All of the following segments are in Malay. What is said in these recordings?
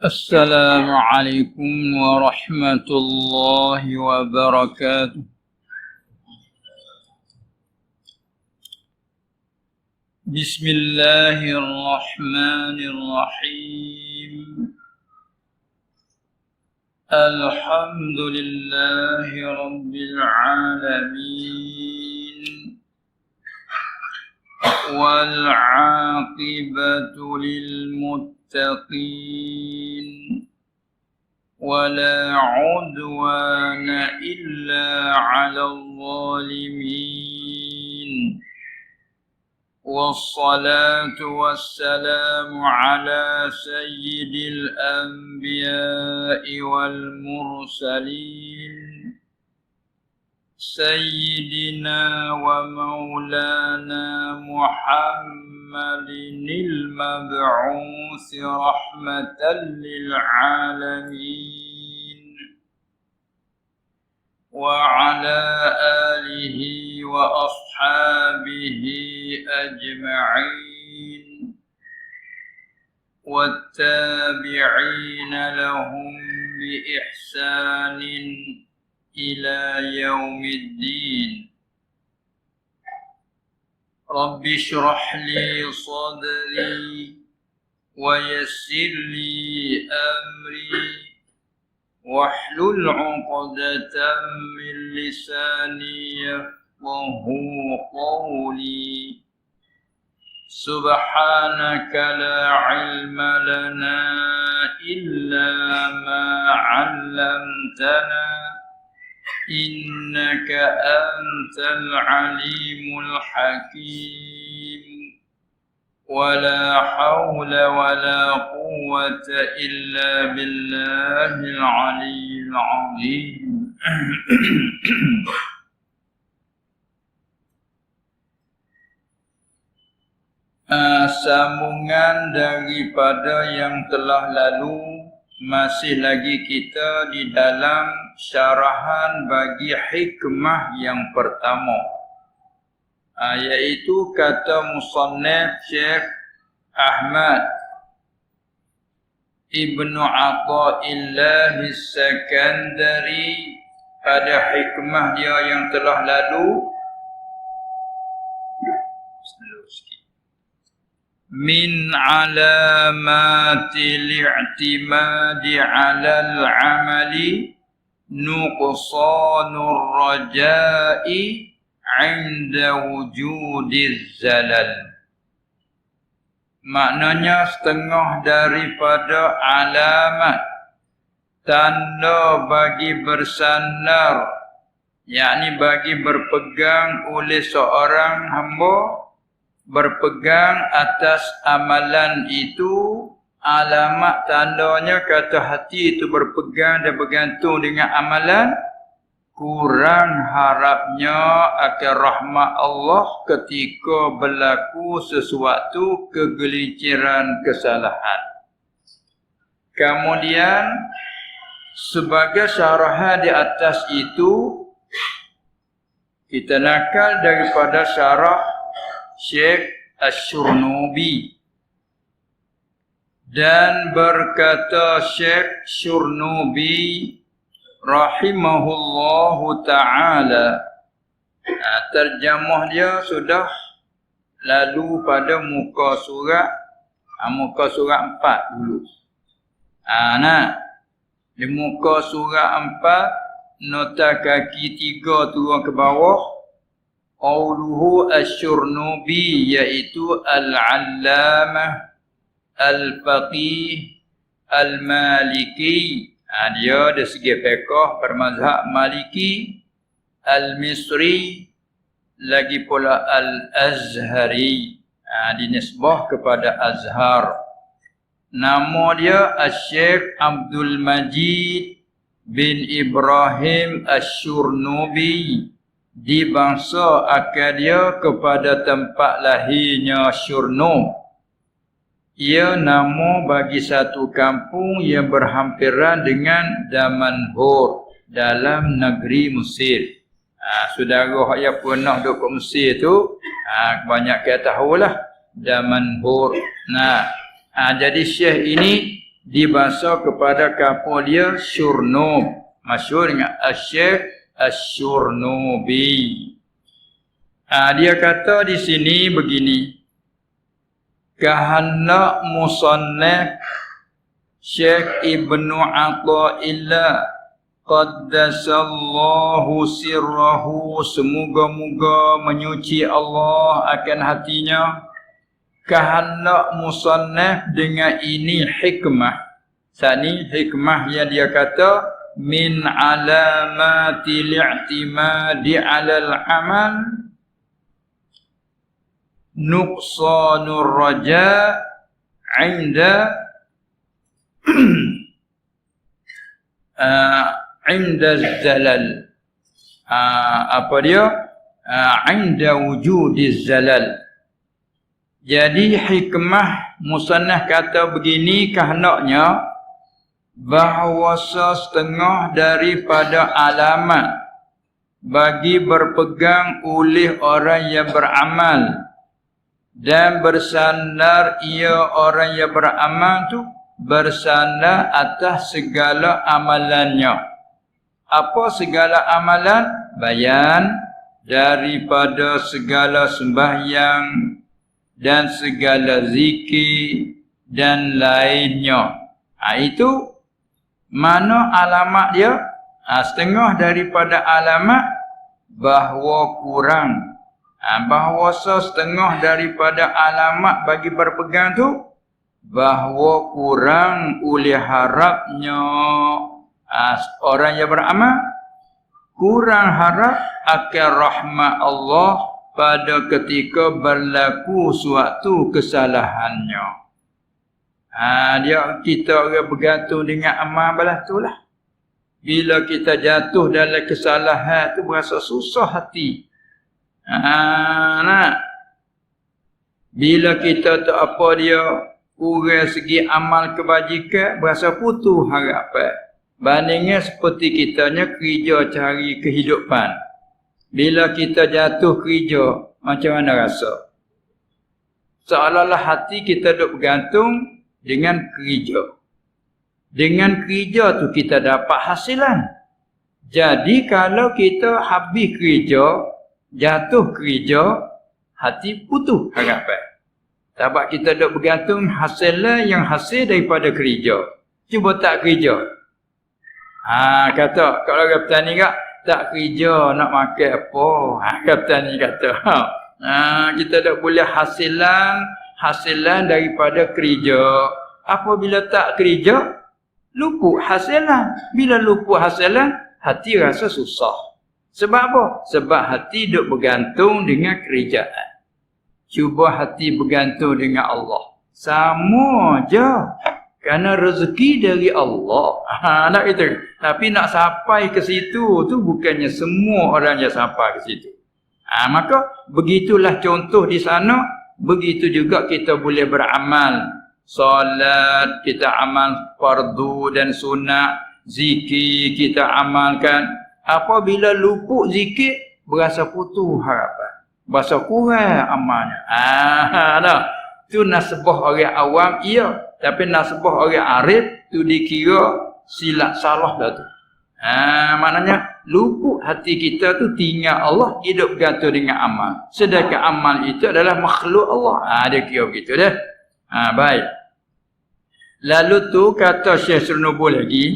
السلام عليكم ورحمة الله وبركاته. بسم الله الرحمن الرحيم. الحمد لله رب العالمين، والعاقبة للمتقين، ولا عدوان إلا على الظالمين، والصلاة والسلام على سيد الأنبياء والمرسلين، سيدنا ومولانا محمد المبعوث رحمة للعالمين، وعلى آله وأصحابه أجمعين، والتابعين لهم بإحسان إلى يوم الدين. رب اشرح لي صدري ويسر لي أمري واحلل عقدة من لساني يفقه قولي. سبحانك لا علم لنا إلا ما علمتنا إنك أنت العليم الحكيم. ولا حول ولا قوة إلا بالله العلي العظيم. Sambungan daripada yang telah lalu, masih lagi kita di dalam syarahan bagi hikmah yang pertama, iaitu kata musannif Syekh Ahmad Ibnu Atha'illah As-Sakandari pada hikmah dia yang telah lalu. Min alamatil i'timadi 'alal 'amali nuqsanur raja'i 'inda wujudiz zalal. Maknanya setengah daripada alamat tanda bagi bersandar, yakni bagi berpegang oleh seorang hamba, berpegang atas amalan itu. Alamat tandanya kata hati itu berpegang dan bergantung dengan amalan, kurang harapnya akan rahmat Allah ketika berlaku sesuatu kegelinciran, kesalahan. Kemudian sebagai syarahan di atas itu, kita nakal daripada syarah Syekh Asy-Syurnubi, dan berkata Syekh Syurnubi rahimahullahu ta'ala, terjemah dia sudah lalu pada muka surat 4 dulu. Di muka surat 4 nota kaki 3 turun ke bawah, qauluhu Asy-Syurnubi, iaitu al-allamah al-faqih al-maliki. Dia dari segi fiqh bermazhab maliki, al-misri, lagi pula al-azhari, dinisbah kepada Azhar. Nama dia Asy-Syaikh Abdul Majid bin Ibrahim Asy-Syurnubi, di bangsa akal dia kepada tempat lahirnya Syurnub. Ia nama bagi satu kampung yang berhampiran dengan Damanhur dalam negeri Mesir. Saudara yang pernah duduk ke Mesir tu, banyak kita tahulah Damanhur. Jadi Syekh ini dibasuh kepada kapal dia Syurnub, masyhur dengan Syekh Asy-Syurnubi. Dia kata di sini begini, kahanna musannaf Syekh Ibnu Athaillah qaddasallahu sirrahu, semoga-moga menyuci Allah akan hatinya. Kahanna musannaf, dengan ini hikmah. Sani hikmah yang dia kata min alamatil i'timadi 'alal amal nuqsanur raja 'inda 'inda zalal. Apa dia? 'inda wujudiz zalal. Jadi hikmah musannaf kata begini, kehendaknya bahawa setengah daripada alamat bagi berpegang oleh orang yang beramal dan bersandar ia orang yang beramal tu bersandar atas segala amalannya. Apa segala amalan? Bayan daripada segala sembahyang dan segala zikir dan lainnya. Itu mana alamat dia? Setengah daripada alamat bahawa kurang. Bahawa setengah daripada alamat bagi berpegang tu bahawa kurang oleh harapnya orang yang beramal, kurang harap akan rahmat Allah pada ketika berlaku suatu kesalahannya. Kita orang bergantung dengan amal balas tu lah. Bila kita jatuh dalam kesalahan tu berasa susah hati. Bila kita tak apa dia kurang segi amal kebajikan, berasa putus harapan. Bandingnya seperti kitanya kerja cari kehidupan. Bila kita jatuh kerja, macam mana rasa? Seolah-olah hati kita duk bergantung dengan kerja. Dengan kerja tu kita dapat hasilan. Jadi kalau kita habis kerja, jatuh kerja, hati putus harapan. Sebab kita duk bergantung hasilan yang hasil daripada kerja. Cuba tak kerja. Kata kalau orang petani tak kerja nak makan apa? Kata ni kata. Kita tak boleh hasilan daripada kerja. Apabila tak kerja, luput hasilan. Bila luput hasilan, hati rasa susah. Sebab apa? Sebab hati duk bergantung dengan kerjaan. Cuba hati bergantung dengan Allah. Sama je. Kerana rezeki dari Allah. Nak itu. Tapi nak sampai ke situ tu bukannya semua orang yang sampai ke situ. Maka begitulah contoh di sana. Begitu juga kita boleh beramal. Salat kita amal fardu dan sunat. Zikir kita amalkan. Apabila luput zikir, berasa putus harapan. Berasa kurang amalnya. Itu nasbah orang awam, iya. Tapi nasbah orang arif, tu dikira silap salah dah tu. Maknanya, luput hati kita tu tinggal Allah, hidup bergantung dengan amal. Sedangkan amal itu adalah makhluk Allah. Dia kira begitu dah. Baik. Lalu tu kata Syekh Syurnubi lagi,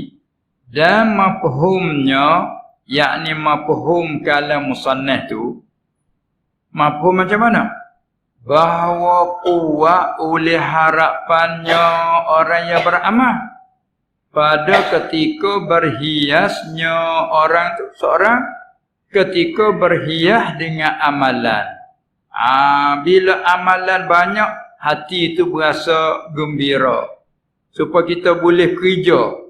dan mafhumnya, yakni mafhum kalam musannaf tu, mafhum macam mana? Bahawa kuat oleh harapannya orang yang beramal pada ketika berhiasnya orang tu seorang ketika berhias dengan amalan. Bila amalan banyak, hati itu berasa gembira supaya kita boleh kerja.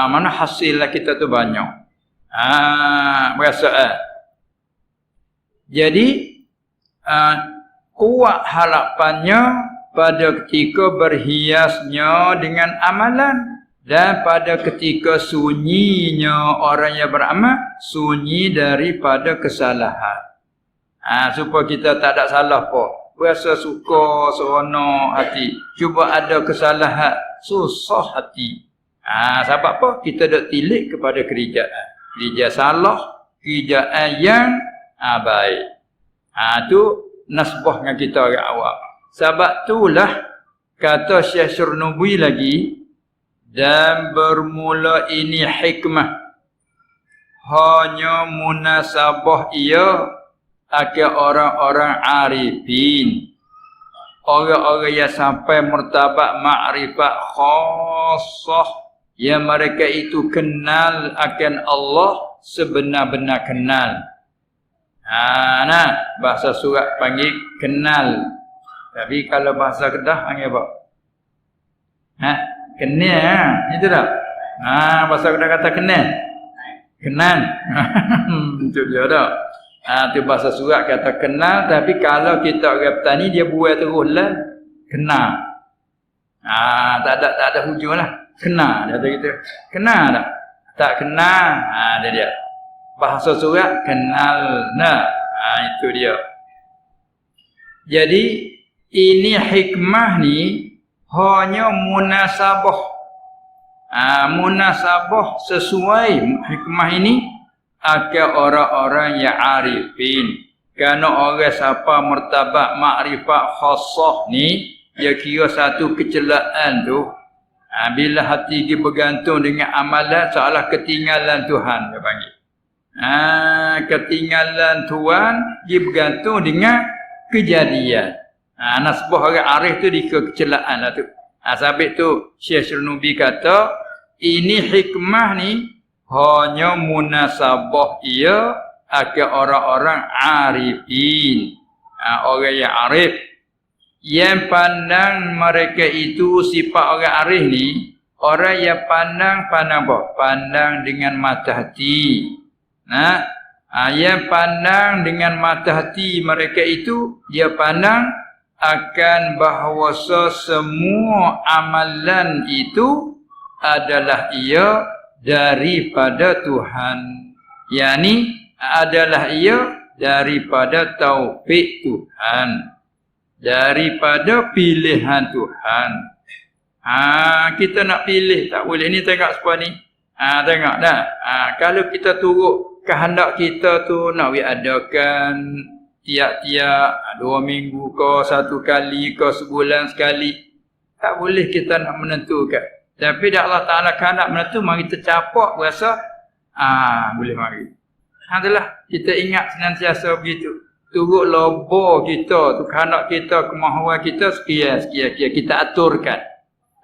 Mana hasillah kita tu banyak. Berasa jadi kuat harapannya pada ketika berhiasnya dengan amalan dan pada ketika sunyinya orang yang beramal sunyi daripada kesalahan. Supaya kita tak ada salah apa. Berasa suka seronok hati. Cuba ada kesalahan susah hati. Sebab apa? Kita dok tilik kepada kerjaan. Kerja salah, kerjaan yang baik. Tu nasbah dengan kita orang awam. Sebab itulah kata Syekh Syurnubi lagi, dan bermula ini hikmah hanya munasabah ia akan orang-orang arifin, orang-orang yang sampai martabat makrifat khassah, yang mereka itu kenal akan Allah sebenar-benar kenal. Bahasa surat panggil kenal. Tapi kalau bahasa Kedah panggil apa? Kenal, itu tak? Bahasa Kedah kata kenal. Kenal. Itu dia dah. Itu bahasa surat kata kenal, tapi kalau kita orang petani dia buat teruslah kenal. Tak ada hujung lah. Kenal dia kata gitu. Kenal tak? Tak kenal. Dia. Bahasa surat kenal. Itu dia. Jadi ini hikmah ni hanya munasabah. Munasabah sesuai hikmah ini akan orang-orang yang arifin. Kerana orang siapa martabat makrifat khassah ni, dia kira satu kecelaan tu. Bila hati dia bergantung dengan amalan, seolah ketinggalan Tuhan dia panggil. Ketinggalan Tuhan dia bergantung dengan kejadian. Nasbah orang arif tu di kecelaan lah tu. Sebab tu Syekh Syurnubi kata, ini hikmah ni hanya munasabah ia akan orang-orang arifin. Orang yang arif, yang pandang mereka itu sifat orang arif ni, orang yang pandang apa? Pandang dengan mata hati. Yang pandang dengan mata hati mereka itu, dia pandang akan bahawasa semua amalan itu adalah ia daripada Tuhan. Yani adalah ia daripada taufik Tuhan, daripada pilihan Tuhan. Kita nak pilih tak boleh. Ni tengok sepah ni. Tengok dah. Kalau kita turut kehendak kita tu nak adakan tiap-tiap 2 minggu ke, 1 kali ke, sebulan sekali, tak boleh kita nak menentukan. Tapi dah Allah Ta'ala nak menentu, mari kita capak rasa boleh mari. Adalah kita ingat senantiasa begitu. Turut lobo kita tu, kehendak kita, kemahuan kita sekian kita aturkan.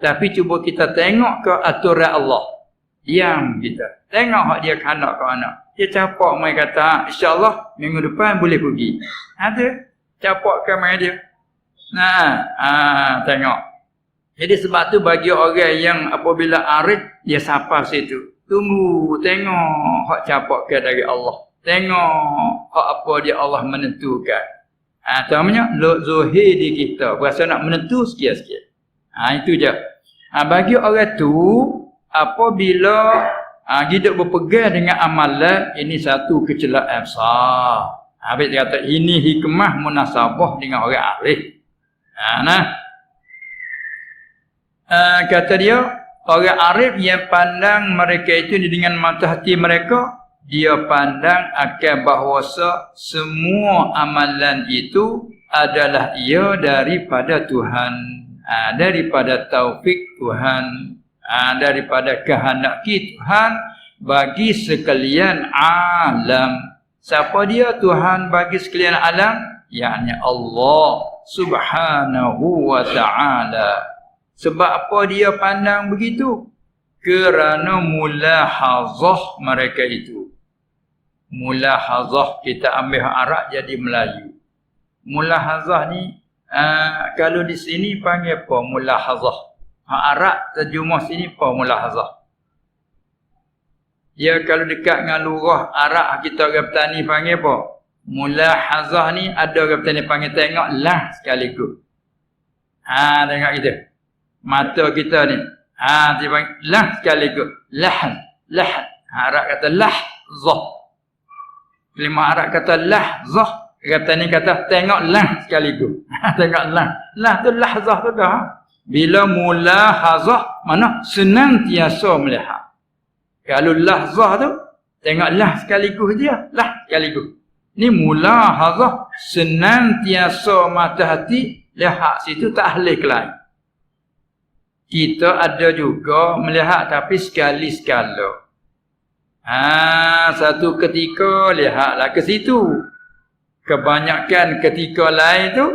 Tapi cuba kita tengok ke aturan Allah. Diam kita. Tengok hak dia kehendak ke anak. Dia capak mai kata, insya-Allah minggu depan boleh pergi. Ada capakkan mai dia. Tengok. Jadi sebab tu bagi orang yang apabila arif, dia sabar situ. Tunggu, tengok hak capakkan dari Allah. Tengok hak apa dia Allah menentukan. Namanya zuhir di kita. Berasa nak menentu sikit-sikit. Itu je. Bagi orang tu, apabila hidup berpegang dengan amalan, ini satu kecelakaan besar. Habis dia kata ini hikmah munasabah dengan orang arif. Kata dia, orang arif yang pandang mereka itu dengan mata hati mereka, dia pandang akan bahawasa semua amalan itu adalah ia daripada Tuhan, daripada taufik Tuhan, daripada kehendak Tuhan bagi sekalian alam. Siapa dia Tuhan bagi sekalian alam? Yakni Allah Subhanahu wa ta'ala. Sebab apa dia pandang begitu? Kerana mulahazah mereka itu. Mulahazah, kita ambil Arab jadi Melayu. Mulahazah ni kalau di sini panggil apa? Mulahazah. Arab terjemah sini apa mulahazah? Ya, kalau dekat dengan lurah Arab kita orang petani panggil apa? Mulahazah ni ada orang petani panggil tengok lah sekaligus. Tengok kita. Mata kita ni. Dia panggil lah sekaligus. Lahan. Arab kata lahzah. Kelima Arab kata lahzah. Kata ni kata tengok lah sekaligus. Tengok lah. Lah tu lahzah tu dah. Bila mulahazah, mana senantiasa melihat. Kalau lahzah tu, tengoklah sekaligus dia. Lah sekaligus. Ni mulahazah, senantiasa mata hati, lihat situ tak ahli ke lain. Kita ada juga melihat tapi sekali-sekala. Satu ketika lihatlah ke situ. Kebanyakan ketika lain tu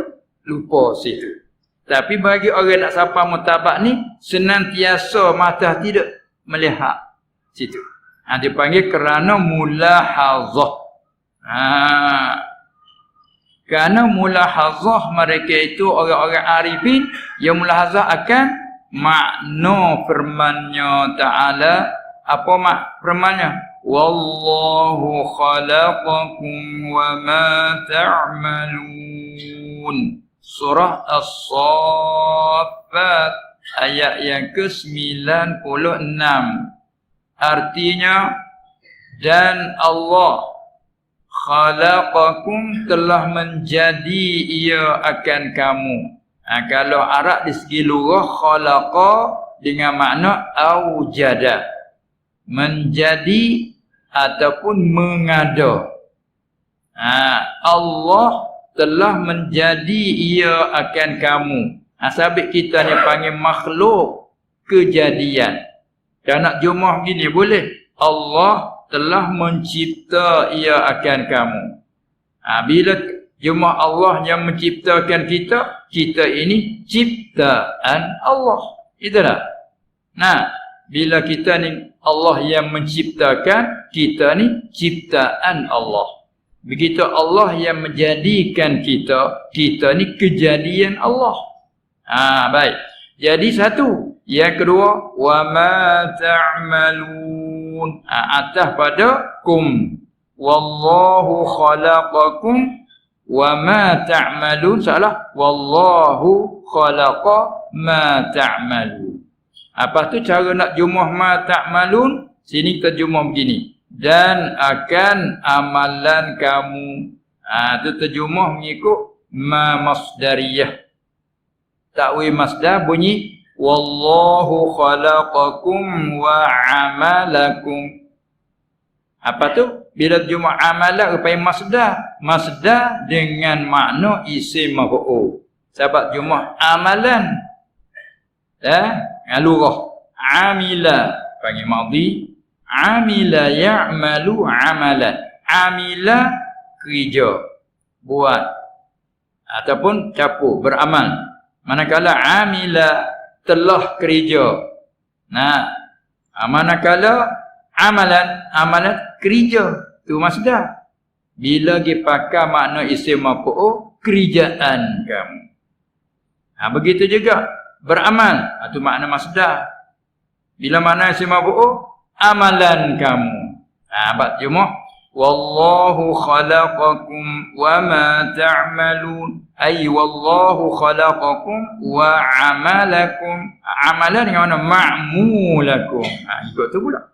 lupa situ. Tapi bagi orang nak sapa mutabak ni senantiasa mata tidak melihat situ. Dipanggil kerana mulahazah. Kerana mulahazah mereka itu orang-orang arifin yang mulahazah akan makna firman-Nya Ta'ala. Apa firman-Nya? Wallahu khalaqakum wa ma ta'malun. Surah As-Saffat ayat yang ke-96. Artinya, dan Allah khalaqakum telah menjadi ia akan kamu. Kalau Arab di segi lugah, khalaqa dengan makna aujada, menjadi ataupun mengada. Allah telah menjadi ia akan kamu. Sabit kita ni panggil makhluk kejadian. Kalau nak jumlah gini boleh. Allah telah mencipta ia akan kamu. Bila cuma Allah yang menciptakan kita, kita ini ciptaan Allah. Itulah. Bila kita ni Allah yang menciptakan, kita ni ciptaan Allah. Begitu Allah yang menjadikan kita, kita ni kejadian Allah. Baik. Jadi satu. Yang kedua, wa ma ta'malun. Atas pada kum. Wallahu khalaqakum wa ma ta'malun. Salah. Wallahu khalaqa ma ta'malun. Apa tu cara nak jumuh ma ta'malun? Sini kita jumuh begini. Dan akan amalan kamu. Itu terjumuh mengikut ma masdariyah. Ta'wil masdar bunyi wallahu khalaqakum wa amalakum. Apa tu? Bila terjemah amalan rupanya masdar. Masdar dengan makna isim maf'ul. Sebab jumlah amalan. Lurah. Amila panggil madhi. Amila ya'malu amalan. Amila kerja. Buat. Ataupun capur. Beramal. Manakala amila telah kerja. Manakala amalan kerja. Tu masdar. Bila dipakai makna isim maf'ul, kerjaan kamu. Begitu juga beramal. Itu makna masdar. Bila makna isim maf'ul, amalan kamu. Bab jumuh wallahu khalaqakum wa ma ta'malun. Wallahu khalaqakum wa amalakum. Amalan dengan mana? Ma'mulakum. Ikut tu pula.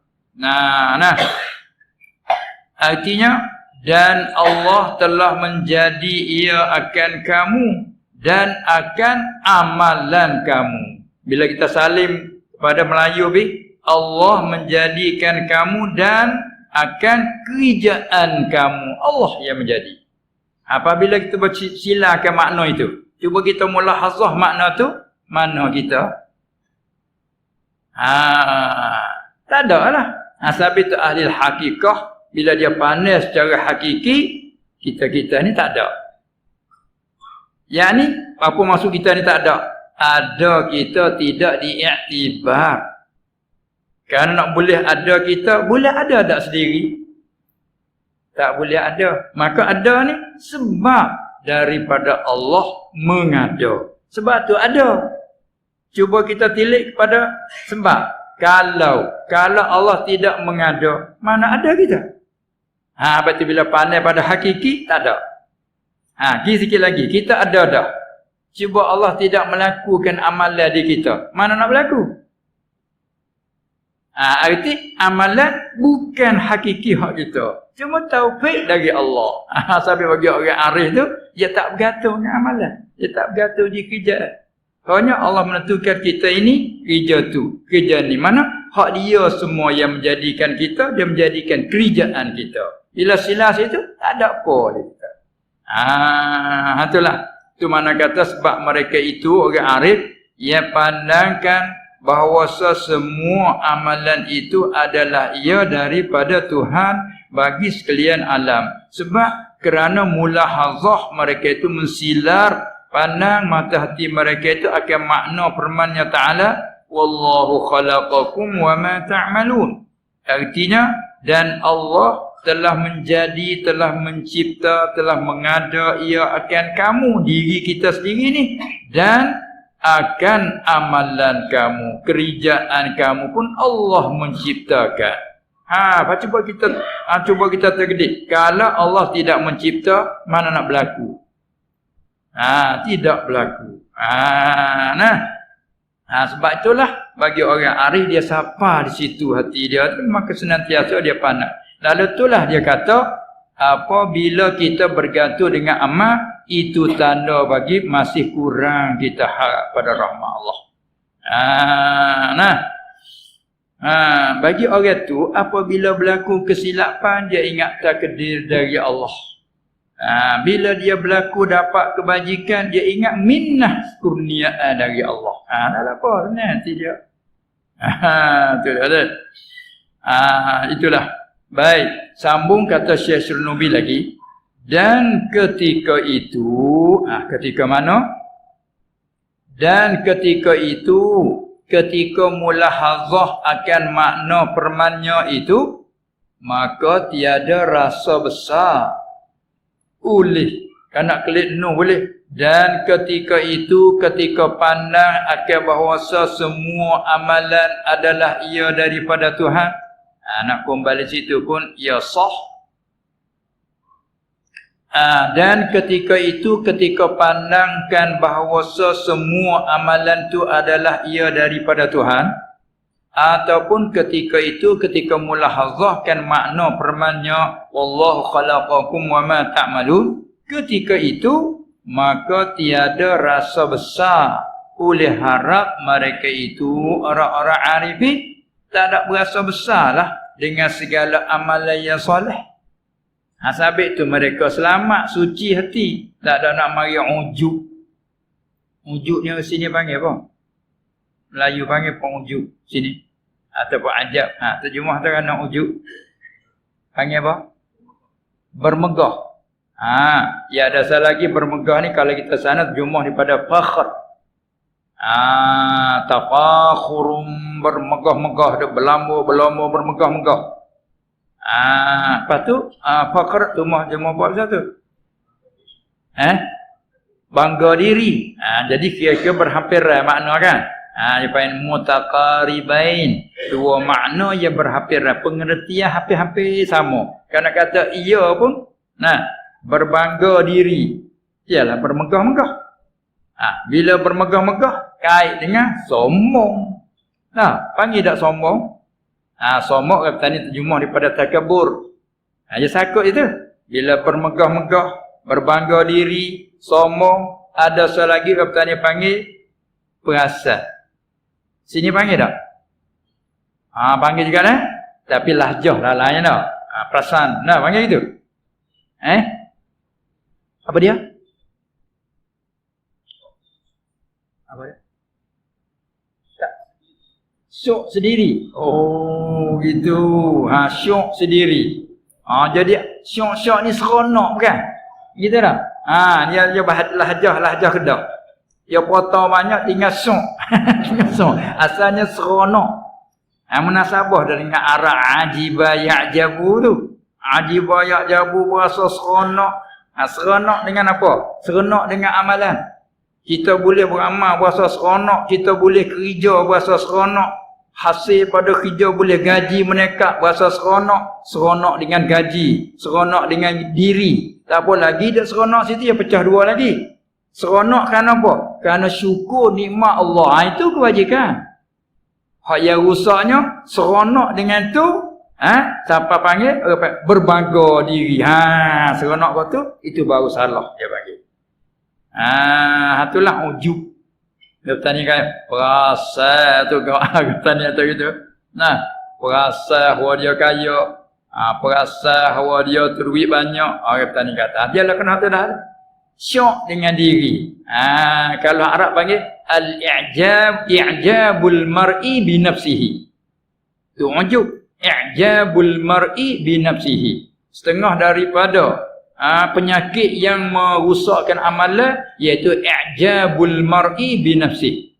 Artinya, dan Allah telah menjadi ia akan kamu dan akan amalan kamu. Bila kita salim pada Melayu Allah menjadikan kamu dan akan kerjaan kamu. Allah yang menjadi. Apabila kita bersilakan makna itu, cuba kita mulahazah makna tu, mana kita? Tak ada lah. Sebab itu ahli hakikah, bila dia pandai secara hakiki, kita ni tak ada. Yang ni, apa maksud kita ni tak ada? Ada kita tidak diiktibar. Kerana nak boleh ada kita, boleh ada tak sendiri? Tak boleh ada. Maka ada ni sebab daripada Allah mengada. Sebab tu ada. Cuba kita tilik kepada sebab. Kalau Allah tidak mengada, mana ada kita? Berarti bila pandai pada hakiki, tak ada. Pergi sikit lagi. Kita ada dah. Cuba Allah tidak melakukan amalan di kita. Mana nak berlaku? Arti amalan bukan hakiki hak kita. Cuma taufik dari Allah. Sampai bagi orang arif tu, dia tak bergantung dengan amalan. Dia tak bergantung di kerjaan. Hanya Allah menentukan kita ini kerja tu, kerja ni. Mana hak dia semua yang menjadikan kita, dia menjadikan kerjaan kita. Bila silas itu, tak ada apa kita. Itulah. Itu mana kata sebab mereka itu orang arif yang pandangkan bahawa semua amalan itu adalah ia daripada Tuhan bagi sekalian alam. Sebab kerana mulahazah mereka itu mensilar pandang mata hati mereka itu akan makna firman-Nya Ta'ala, wallahu khalaqakum wa ma ta'malun. Artinya, dan Allah telah menjadi, telah mencipta, telah mengada ia akan kamu, diri kita sendiri ni, dan akan amalan kamu, kerjaan kamu pun Allah menciptakan. Cuba kita tergedik. Kalau Allah tidak mencipta, mana nak berlaku? Tidak berlaku. Sebab itulah bagi orang arif dia sapa di situ hati dia, maka senantiasa dia pandang. Lalu itulah dia kata, apabila kita bergantung dengan amal, itu tanda bagi masih kurang kita harap pada rahmat Allah. Bagi orang tu, apabila berlaku kesilapan, dia ingat takdir dari Allah. Bila dia berlaku dapat kebajikan, dia ingat minnah kurniaan dari Allah. Dah apa nanti dia. Itulah. Baik, sambung kata Syekh Syurnubi lagi. Dan ketika itu, ketika mana? Dan ketika itu, ketika mulahazah akan makna permannya itu, maka tiada rasa besar oleh kanak kelik no boleh. Dan ketika itu, ketika pandang akan bahawa semua amalan adalah ia daripada Tuhan, nak kembali situ pun ia sah. Dan ketika itu, ketika pandangkan bahawa semua amalan tu adalah ia daripada Tuhan, ataupun ketika itu, ketika mulahazahkan makna firman-Nya, wallahu khalaqakum wa ma ta'malun, ketika itu maka tiada rasa besar oleh harap mereka itu orang-orang arifin, tak ada berasa besarlah dengan segala amalan yang soleh. Sabit tu mereka selamat, suci hati, tak ada nak mari ujub. Ujub ni sini panggil apa? Melayu panggil pengujuk sini. Ataupun ajab. Terjemah tu kan nak ujub. Panggil apa? Bermegah. Ya ada salah lagi bermegah ni kalau kita sana terjemah daripada fakhr. Tafakhurum, bermegah-megah, dia berlambur bermegah-megah. Lepas tu fakhr tu jemaah apa tu? Bangga diri. Jadi kira-kira berhampiran makna kan? Dia panggil mutaqaribain. Dua makna yang berhampiran, pengertian hampir-hampir sama. Kerana kata ia pun berbangga diri, ialah bermegah-megah. Bila bermegah-megah kait dengan sombong. Panggil tak sombong? Sombong kata ni terjemah daripada takabur. Dia sakut itu. Bila bermegah-megah, berbangga diri, sombong, ada soal lagi kata ni panggil perasan. Sini panggil tak? Panggil juga dah. Tapi lahjah lah lain dah. Perasan. Panggil gitu. Apa dia? Apa dia? Tak. Syok sendiri. Oh, gitu. Syok sendiri. Jadi syok-syok ni seronok bukan? Gitu tak? Dia lahjah Kedah. Dia potong banyak tinggal syok. Tinggal syok. Asalnya seronok. Munasabah dengan arah ajiba ya'jabu tu. Ajiba ya'jabu berasa seronok. Seronok dengan apa? Seronok dengan amalan. Kita boleh beramal berasa seronok. Kita boleh kerja berasa seronok. Hasil pada kerja boleh gaji menekak berasa seronok. Seronok dengan gaji. Seronok dengan diri. Tak apa lagi dia seronok situ, dia pecah dua lagi. Seronok kerana apa? Kerana syukur nikmat Allah. Itu kewajikan. Hak yang rusaknya seronok dengan tu, siapa panggil? Berbangga diri. Seronok kau tu, itu baru salah dia panggil. Itulah ujub. Dia bertanya kan, perasa tu kau bertanya tu gitu. Nah, perasa bahawa dia kaya, perasa bahawa dia tu duit banyak. Orang bertanya kata, dia lah kena tu dah. Syok dengan diri. Kalau Arab panggil i'jabul mar'i bi nafsihi. Tu ujub. I'jabul mar'i bi nafsihi. Setengah daripada penyakit yang merusakkan amalan iaitu i'jabul mar'i bi nafsihi.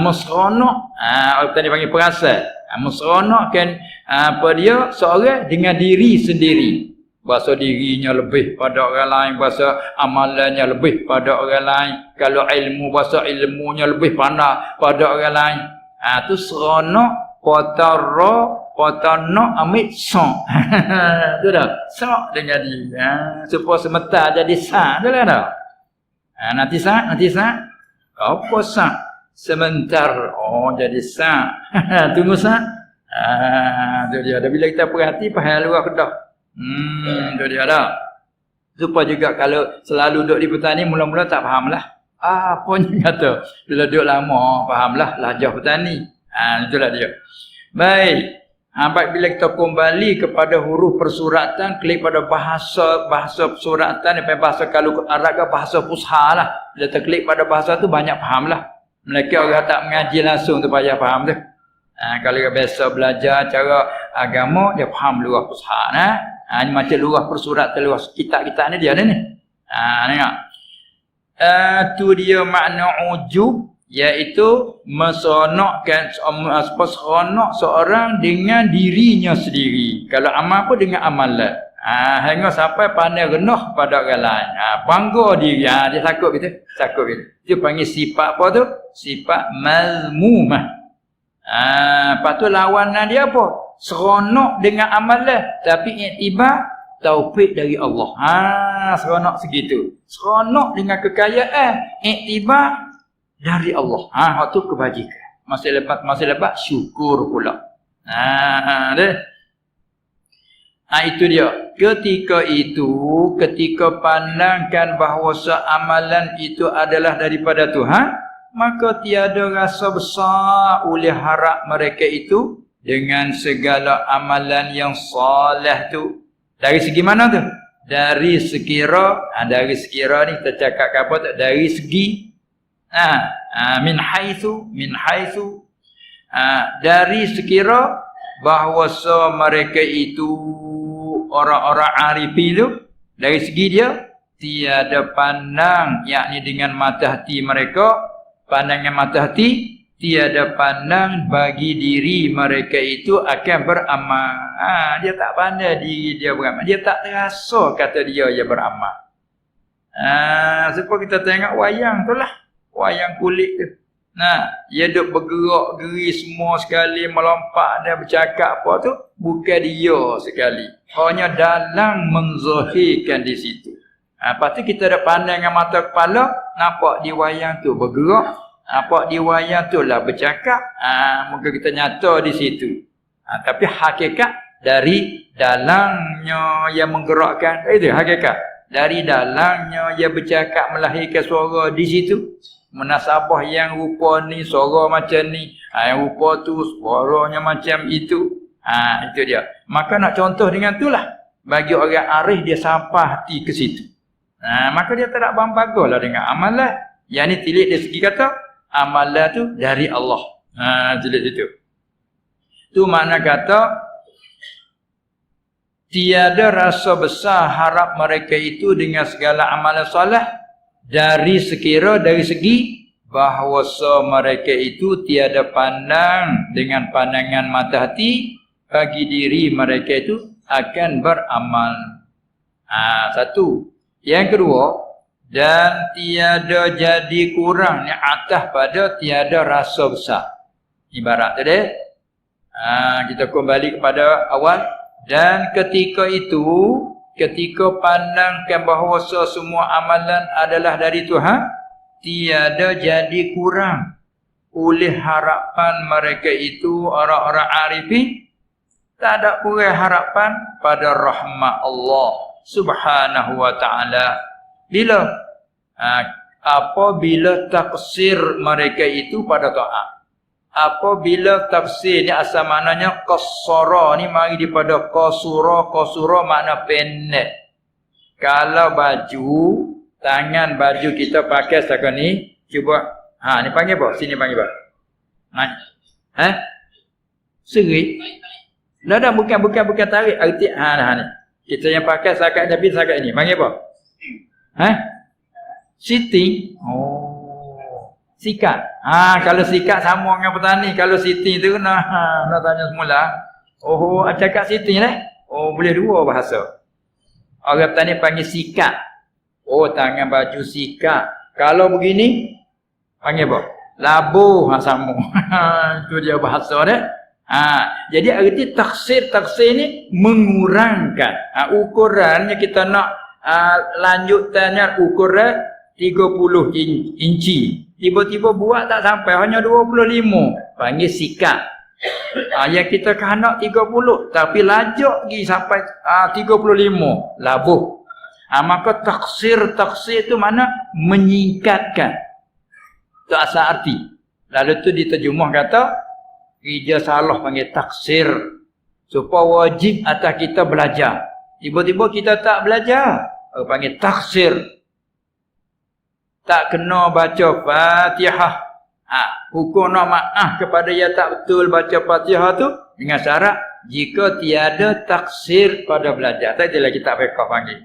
Musronok, orang tadi panggil perasa. Musronok kan apa dia seorang dengan diri sendiri. Bahasa dirinya lebih pada orang lain, bahasa amalannya lebih pada orang lain. Kalau ilmu, bahasa ilmunya lebih pandai pada orang lain. Tu seronok, potanok, ambil sok. Tu dah, sok dengan dia. Supaya sementara jadi sak tu lah dah. Nanti sak. Apa sak? Sebentar. Oh, jadi sak. Tunggu sak. Tu dia. Bila kita perhati, pahal luar kedah. Itu dia dah. Supaya juga kalau selalu duduk di petani, mula-mula tak fahamlah. Apa ni kata? Bila duduk lama, fahamlah lahjah petani. Itulah dia. Baik. Bila kita kembali kepada huruf persuratan, klik pada bahasa persuratan, bahasa kalau Arab ke bahasa fusha lah. Bila kita klik pada bahasa tu banyak fahamlah. Mereka orang tak mengaji langsung tu payah faham tu. Kalau dia biasa belajar cara agama, dia faham luar fusha nah. Ini macam luah persuratan, luah kitab-kitab ni dia ada ni. Tengok. Tu dia makna ujub, iaitu meseronokkan seorang dengan dirinya sendiri. Kalau amal pun dengan amalan. Hingga sampai pandai rendah pada orang lain. Bangga diri. Dia takut gitu. Dia panggil sifat apa tu? Sifat mazmumah. Lepas tu lawanan dia apa? Seronok dengan amalan, tapi iktibar taufik dari Allah. Seronok segitu. Seronok dengan kekayaan, iktibar dari Allah. Waktu kebajikan. Masa lepas syukur pula. Itu dia. Ketika pandangkan bahawa amalan itu adalah daripada Tuhan, maka tiada rasa besar oleh harap mereka itu dengan segala amalan yang soleh tu. Dari segi mana tu? Dari sekira ni kita cakap apa tu? Dari segi min haitsu dari sekira bahawa mereka itu orang-orang arifin tu, dari segi dia tiada pandang, yakni dengan mata hati mereka, pandangan mata hati, tiada pandang bagi diri mereka itu akan beramal. Dia tak pandai diri dia beramal. Dia tak terasa kata dia beramal. Supaya kita tengok wayang tu lah. Wayang kulit tu. Dia duk bergerak geri semua sekali, melompat dan bercakap apa tu, bukan dia sekali. Hanya dalam menzahirkan di situ. Lepas tu kita ada pandang dengan mata kepala, nampak di wayang tu bergerak. Nampak di wayang tu lah bercakap, mungkin kita nyata di situ. Tapi hakikat dari dalamnya yang menggerakkan, itu hakikat. Dari dalamnya yang bercakap melahirkan suara di situ. Munasabah yang rupa ni, suara macam ni. Yang rupa tu, suaranya macam itu. Itu dia. Maka nak contoh dengan itulah. Bagi orang arif, dia sampai hati ke situ. Maka dia tak nak bangga dengan amalan. Yang ni tilik dari segi kata, amalan tu dari Allah. Jelas itu. Tu makna kata tiada rasa besar harap mereka itu dengan segala amalan soleh dari segi bahawa mereka itu tiada pandang dengan pandangan mata hati bagi diri mereka itu akan beramal. Satu. Yang kedua, dan tiada jadi kurang yang atas pada tiada rasa besar. Ibarat tadi, kita kembali kepada awal. Dan ketika itu, ketika pandangkan bahawa semua amalan adalah dari Tuhan, tiada jadi kurang oleh harapan mereka itu orang-orang arifin. Tak ada kurang harapan pada rahmat Allah Subhanahu wa ta'ala. Bila apabila taksir mereka itu pada taat. Apabila tafsir ni asal maknanya qassara ni mari daripada qasura makna pendek. Kalau baju, tangan baju kita pakai setakat ni, cuba ni panggil apa? Sini panggil apa? Serit. Dah bukan tarik arti ni. Kita yang pakai setakat tapi setakat ni panggil apa? Sitting. Sikat. Kalau sikat sama dengan petani. Kalau sitting tu nak tanya semula. Cakap sitting lah. Boleh dua bahasa. Orang petani panggil sikat. Tangan baju sikat. Kalau begini, panggil apa? Labuh sama. Itu dia bahasa dia. Jadi arti taksir ni mengurangkan. Ukurannya kita nak lanjutannya ukuran 30 inci. Tiba-tiba buat tak sampai, hanya 25. Panggil sikat. Yang kita kehendak 30. Tapi lajak pergi sampai 35. Labuh. Maka taksir itu mana? Menyingkatkan. Itu asal arti. Lalu tu diterjemah kata, kerja salah panggil taksir. Supaya wajib atas kita belajar. Tiba-tiba kita tak belajar. Panggil taksir. Tak kena baca Fatihah. Hukum nak maaf kepada yang tak betul baca Fatihah tu dengan syarat jika tiada taksir pada belajar. Tadi lah kita fiqh panggil.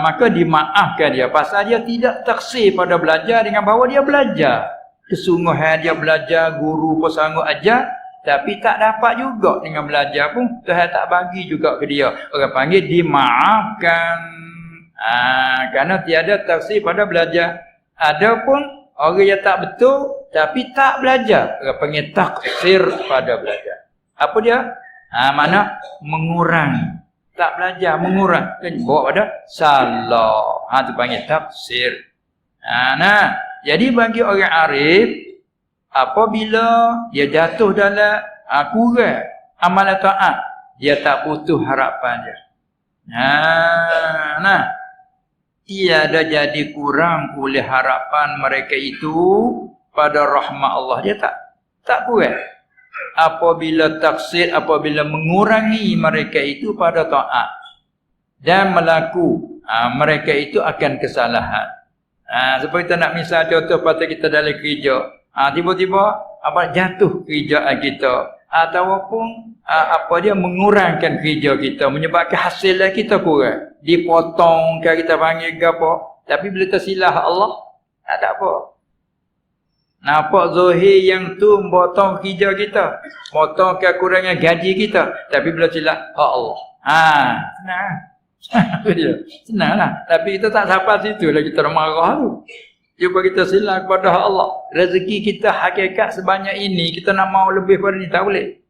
Maka dimaafkan dia pasal dia tidak taksir pada belajar dengan bahawa dia belajar. Kesungguhan dia belajar, guru pun sanggup ajar, tapi tak dapat juga dengan belajar pun Tuhan tak bagi juga ke dia. Orang panggil dimaafkan. Kerana tiada taksir pada belajar. Adapun orang yang tak betul tapi tak belajar, orang panggil taksir pada belajar. Apa dia? Mana mengurang. Tak belajar, mengurang. Bawa pada salah. Itu panggil taksir. Jadi bagi orang arif, apabila dia jatuh dalam kurang amalan taat, dia tak putus harapan dia. Tiada jadi kurang oleh harapan mereka itu pada rahmat Allah. Dia tak kurang. Apabila taksir, apabila mengurangi mereka itu pada taat dan melaku, mereka itu akan kesalahan. Seperti kita nak misal contoh pada kita dalam kerja. Tiba-tiba jatuh kerjaan kita. Ataupun dia mengurangkan kerja kita, menyebabkan hasilnya kita kurang. Dipotongkan kita panggil ke apa. Tapi bila tersilah Allah, tak ada apa. Nampak Zohir yang tu potong kerja kita, potong kekurangan gaji kita. Tapi bila silap Allah, senang. Senanglah. Tapi kita tak sampai situ lah, kita marah tu. Cuba kita silap kepada Allah. Rezeki kita hakikat sebanyak ini, kita nak mau lebih pada ni tak boleh.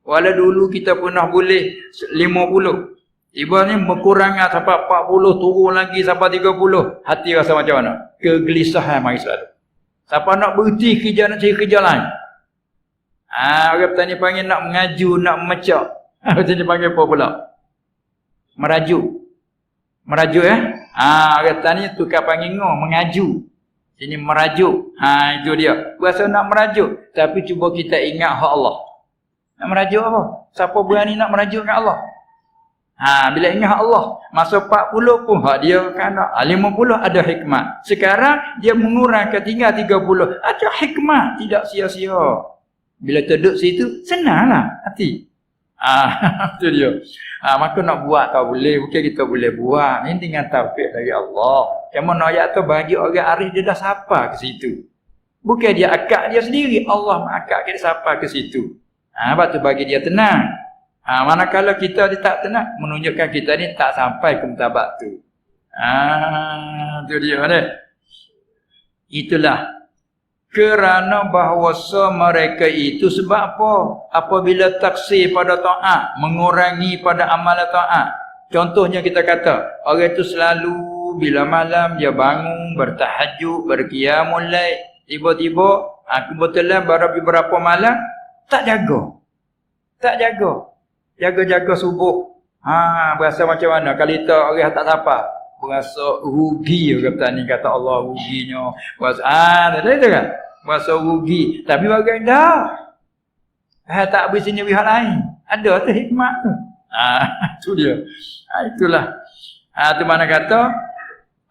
Walau dulu kita pernah boleh 50. Tiba ni berkurangan sampai 40, turun lagi sampai 30. Hati rasa macam mana? Kegelisahan mari selalu. Siapa nak berhenti kerja, nak cari kerja lain. Orang petani panggil nak mengaju, nak memecah. Petani panggil apa pula? Merajuk. Merajuk orang petani tukar panggil mengaju. Sini merajuk. Itu dia. Berasa nak merajuk. Tapi cuba kita ingat hak Allah. Nak merajuk apa? Siapa berani nak merajuk dengan Allah? Bila ingat hak Allah. Masa 40 pun hak dia kan. 50 ada hikmat. Sekarang dia mengurangkan tinggal 30. Ada hikmat. Tidak sia-sia. Bila terduduk situ, senanglah hati. Itu dia. Maka nak buat tak boleh. Bukan kita boleh buat. Ini dengan taufik dari Allah. Cuma ayat tu bagi orang arif dia dah sapa ke situ. Bukan dia akak dia sendiri. Allah mengakak dia sapa ke situ. Lepas tu bagi dia tenang. Manakala kita dia tak tenang, menunjukkan kita ni tak sampai ke mutabat tu. Itu dia ni. Itulah. Kerana bahawasa mereka itu sebab apa? Apabila taksir pada taat, mengurangi pada amalan taat. Contohnya kita kata, orang itu selalu bila malam dia bangun, bertahajud, berqiyamul lail. Tiba-tiba, kebetulan baru beberapa malam, tak jaga. Tak jaga. Jaga-jaga subuh. Berasa macam mana? Kalau kita orang tak sapa. berasa rugi juga petani kata Allah ruginya. Ada itu kan? Berasa rugi. Tapi bagai dah. Tak habis ini pihak lain. Ada tu hikmah tu. Itu dia. Itulah. Tu mana kata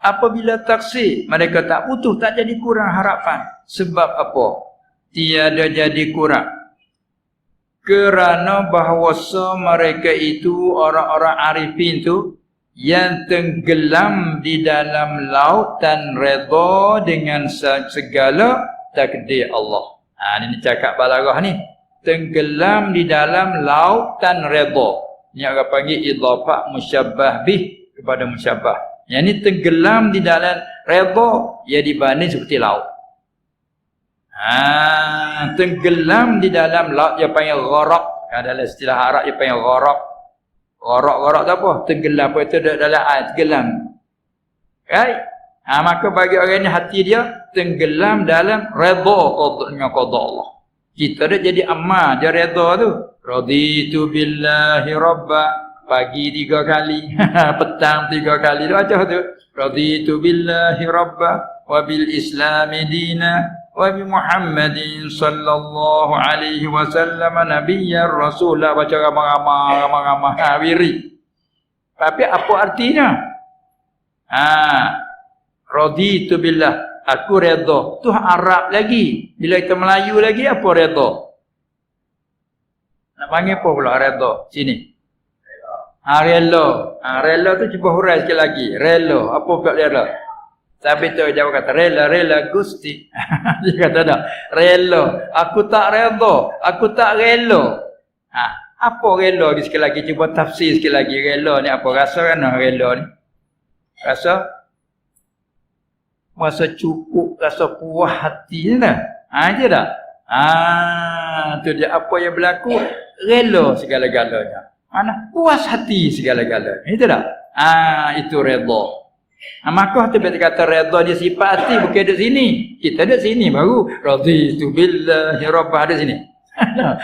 apabila taksir mereka tak putus, tak jadi kurang harapan. Sebab apa? Tiada jadi kurang. Kerana bahawasa mereka itu orang-orang arifin tu yang tenggelam di dalam lautan redha dengan segala takdir Allah. Ini cakap balaghah ni. Tenggelam di dalam lautan redha. Ni orang panggil idhafah musyabbah bih kepada musyabbah. Yang ni tenggelam di dalam redha, ia dibanding seperti laut. Tenggelam di dalam laut, dia panggil gharaq. Dalam istilah Arab dia panggil gharaq. Gharaq tu apa? Tenggelam, apa itu dalam air, tenggelam. Right? Maka bagi orang ni hati dia tenggelam dalam redha dengan qada Allah. Kita dah jadi amal dia redha tu. Raditu billahi rabba. Pagi 3 kali, petang 3 kali tu baca tu. Raditu billahi rabba wa bil islami dina wa bi Muhammadin sallallahu alaihi wasallam nabiyyar rasulah. Baca ramai-ramai wiri. Tapi apa artinya? Raditu billah, aku redha. Tu Arab lagi. Bila kita Melayu lagi apa redha? Nak panggil apa pula redha? Sini. Rela. Rela tu cuba hurai sikit lagi. Rela. Apa pula rela? Tapi tu jawab kata rela Gusti. Dia kata dah. Rela. Aku tak redha. Aku tak rela. Apa rela ni sikit lagi? Cuba tafsir sikit lagi. Rela ni apa? Rasa kan rela ni? Rasa? Rasa cukup. Rasa puas hati je dah. Itu dah. Tu dia apa yang berlaku. Rela segala-galanya. Mana puas hati segala-galanya. Itu dah. Itu redha. Maka tu bila kata redha dia sifat hati bukan ada sini. Kita ada sini baru raditu billahi rabbah ada sini.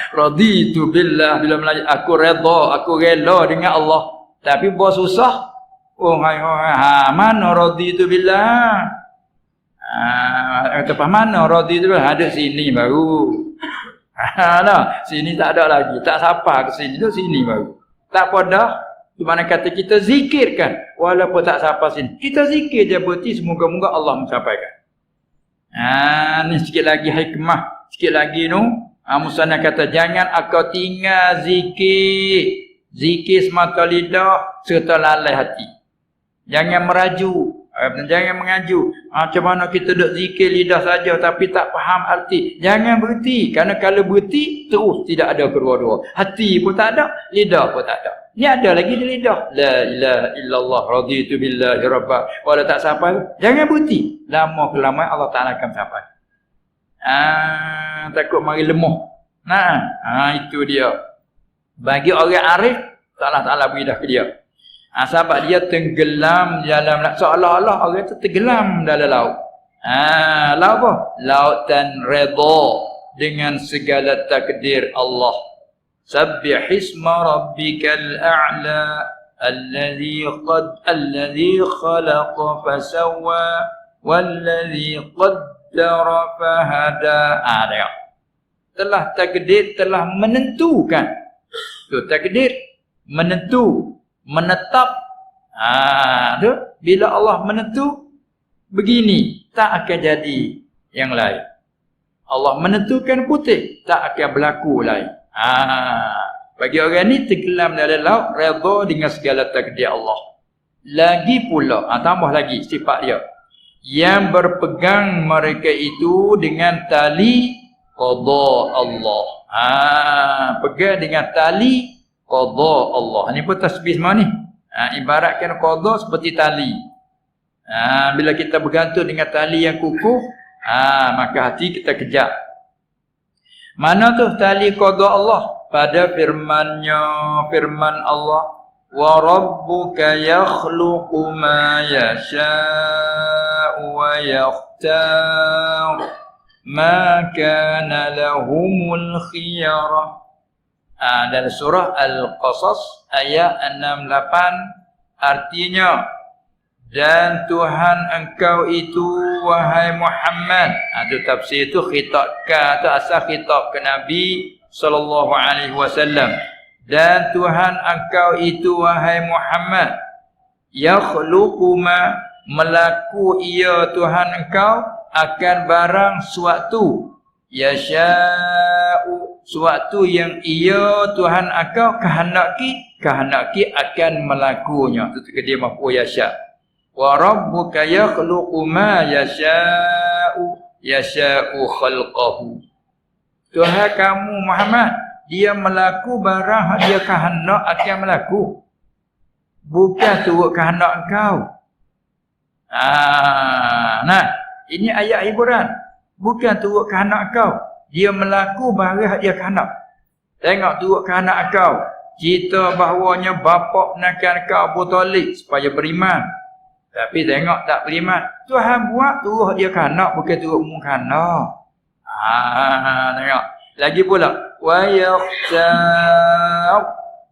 Raditu billah bila Melayu aku redha, aku rela dengan Allah. Tapi buat susah. Mana raditu billah? Tempat mana raditu billah? Ada sini baru. Sini tak ada lagi. Tak sapa ke sini tu sini baru. Tak apa dah. Di mana kata kita zikirkan walaupun tak sapa sini. Kita zikir je berarti semoga-moga Allah mencampaikan. Ni sikit lagi hikmah. Sikit lagi nu. Musannaf kata jangan aku tinggal zikir. Zikir semata lidah serta lalai hati. Jangan meraju. Jangan mengaju. Macam mana kita duk zikir lidah saja tapi tak faham arti. Jangan berhenti. Kerana kalau berhenti terus tidak ada kedua-dua. Hati pun tak ada, lidah pun tak ada. Ni ada lagi di lidah. La ilaha illallah raditu billahi rabba. Walau tak sampai, jangan berhenti. Lama kelamaan Allah Taala akan sampai. Takut mari lemah. Itu dia. Bagi orang arif, Allah Taala beri dah ke dia. Sebab dia tenggelam dalam seolah-olah orang itu tenggelam dalam laut. Laut apa? Lautan redha dengan segala takdir Allah. Sabbih isma rabbikal a'la alladhi khalaqa fasawwa walladhi qaddara fahada. Dia telah takdir telah menentukan. Tu takdir menentu, menetap. Tu bila Allah menentu begini, tak akan jadi yang lain. Allah menentukan putih, tak akan berlaku lain. Bagi orang ni tenggelam dalam laut redha dengan segala takdir Allah. Lagi pula, tambah lagi sifat dia. Yang berpegang mereka itu dengan tali qada Allah. Pegang dengan tali qada Allah. Ini pun tasbih semua ni. Ibaratkan qada seperti tali. Bila kita bergantung dengan tali yang kukuh, maka hati kita kejap. Mana tu tali qada Allah? Pada firman Allah, wa rabbuka yakhluqu ma yasha'u wa yakhtar ma kana lahumul khiyarah. Dalam surah Al-Qasas ayat 68 artinya dan Tuhan engkau itu wahai Muhammad. Itu tafsir itu khitab ka, itu asal khitab ke Nabi sallallahu alaihi wasallam. Dan Tuhan engkau itu wahai Muhammad, yakhluqu ma, melaku ia Tuhan engkau akan barang suatu, yasha'u, suatu yang ia Tuhan engkau kehendaki akan melakunya. Itu dia maf'ul yasha'. Wa rabbuka yakhluqu ma yasha'u khalqahu. Tuhan kamu Muhammad, dia melaku barang dia kehendak akan melaku. Bukan turut kehendak engkau. Nah, ini ayat hiburan. Bukan turut kehendak engkau. Dia melaku barang dia kehendak. Tengok turut kehendak engkau. Cerita bahawanya bapak nakkan kau Abu Talib supaya beriman. Tapi tengok tak beriman. Tuhan buat turut dia kehendak, bukan turut mu kehendak. Tengok. Lagi pula, wa yakhtar,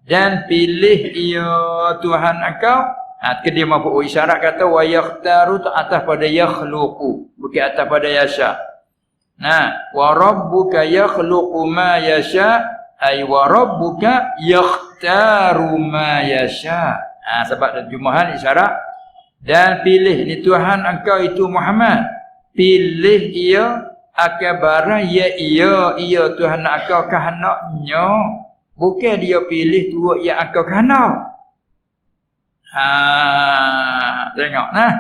dan pilih ia Tuhan engkau. Dia mampu isyarat kata wa yakhtaru atas pada yakhluqu, bukan atas pada yasha. Nah, wa rabbuka yakhluqu ma yasha, ay wa rabbuka yakhtaru ma yasha. Sebab terjemahan isyarat. Dan pilih ni Tuhan engkau itu Muhammad, pilih ia akan barang ia Tuhan engkau kehendaknya, bukan dia pilih turut yang engkau kehendak. Tengok nah,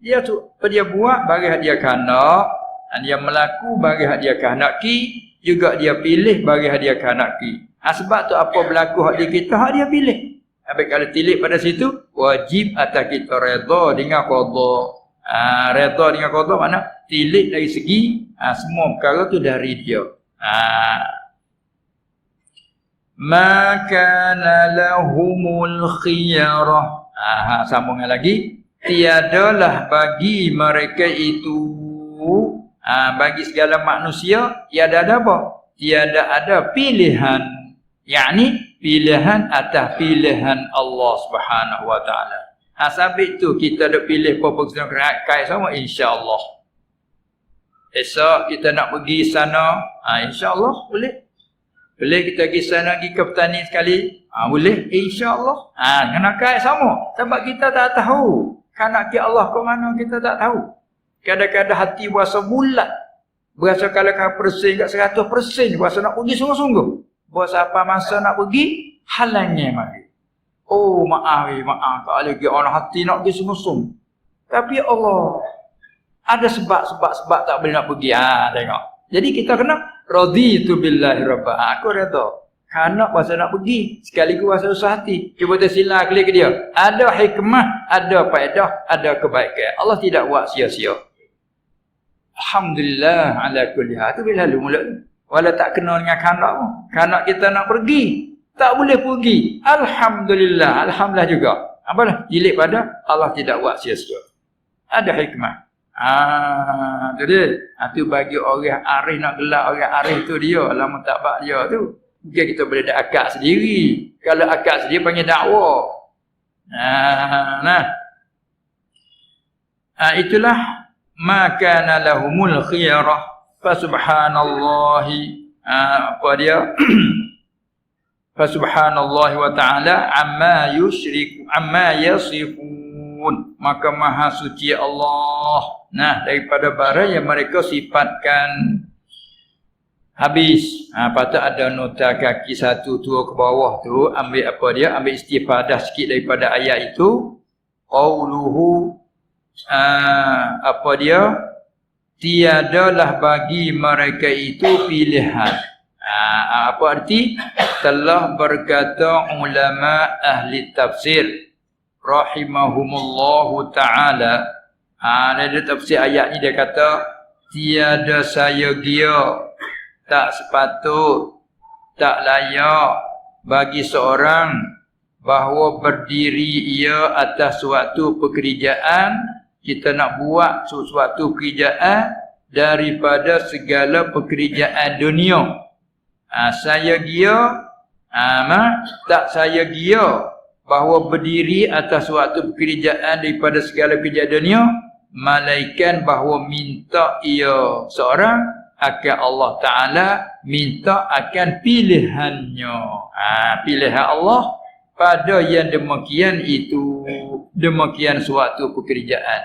dia buat bagi dia kehendak, dan dia melaku bagi dia kehendaki, juga dia pilih bagi dia kehendaki. Sebab tu apa berlaku hak dia dia pilih. Habis kalau tilik pada situ, wajib atas kita redha dengan qada. Redha dengan qada makna tilik dari segi semua perkara tu dari dia. Ma kana lahumul khiyarah. Sambungan lagi, tiadalah bagi mereka itu, bagi segala manusia tiada ada apa? Tiada ada pilihan. Yakni pilihan atas pilihan Allah Subhanahu wa taala. Sebab itu kita ada pilih apa-apa kait sama insya-Allah. Esok kita nak pergi sana, insya-Allah boleh. Boleh kita pergi sana, pergi ke petani sekali, boleh insya-Allah. Kena kait sama sebab kita tak tahu kanak Allah ke mana, kita tak tahu. Kadang-kadang hati berasa bulat, berasa kalau persen kat 100%, berasa nak pergi sungguh-sungguh. Buat apa masa nak pergi, halangnya mari. Oh, maaf, tak lagi orang hati nak pergi sungguh-sungguh. Tapi Allah ada sebab tak boleh nak pergi. Tengok. Jadi kita kena raditu billahi rabba. Aku redha. Kanak masa nak pergi, sekaligus rasa susah hati. Cuba tersila klik ke dia. Ada hikmah, ada faedah, ada kebaikan. Allah tidak buat sia-sia. Alhamdulillah ala kulli hal. Itu bila lalu mula tu. Walau tak kenal dengan kanak pun. Kanak kita nak pergi, tak boleh pergi. Alhamdulillah. Alhamdulillah juga. Apalah? Jilik pada Allah tidak buat sia-sia. Ada hikmah. Jadi, itu bagi orang arif nak gelak orang arif tu dia. Lama tak bak dia tu. Mungkin kita boleh dak akad sendiri. Kalau akad sendiri panggil dakwah. Itulah maka lahumul khiyarah. Fasubhanallahi Fasubhanallahi wa ta'ala amma yasifun. Maka maha suci Allah. Nah, daripada barang yang mereka sifatkan. Habis. Patut ada nota kaki 1 2 ke bawah tu. Ambil apa dia? Ambil istifadah sikit daripada ayat itu. Qauluhu apa dia? Tiadalah bagi mereka itu pilihan. Apa arti? Telah berkata ulama ahli tafsir rahimahumullahu ta'ala. Dari tafsir ayat ni dia kata, tiada sayogia, tak sepatut, tak layak bagi seorang bahawa berdiri ia atas suatu pekerjaan. Kita nak buat sesuatu pekerjaan daripada segala pekerjaan dunia. Saya gia, tak saya gia bahawa berdiri atas suatu pekerjaan daripada segala kerja dunia, malaikat bahawa minta ia seorang akan Allah Ta'ala, minta akan pilihannya. Pilihan Allah pada yang demikian itu, demikian suatu pekerjaan.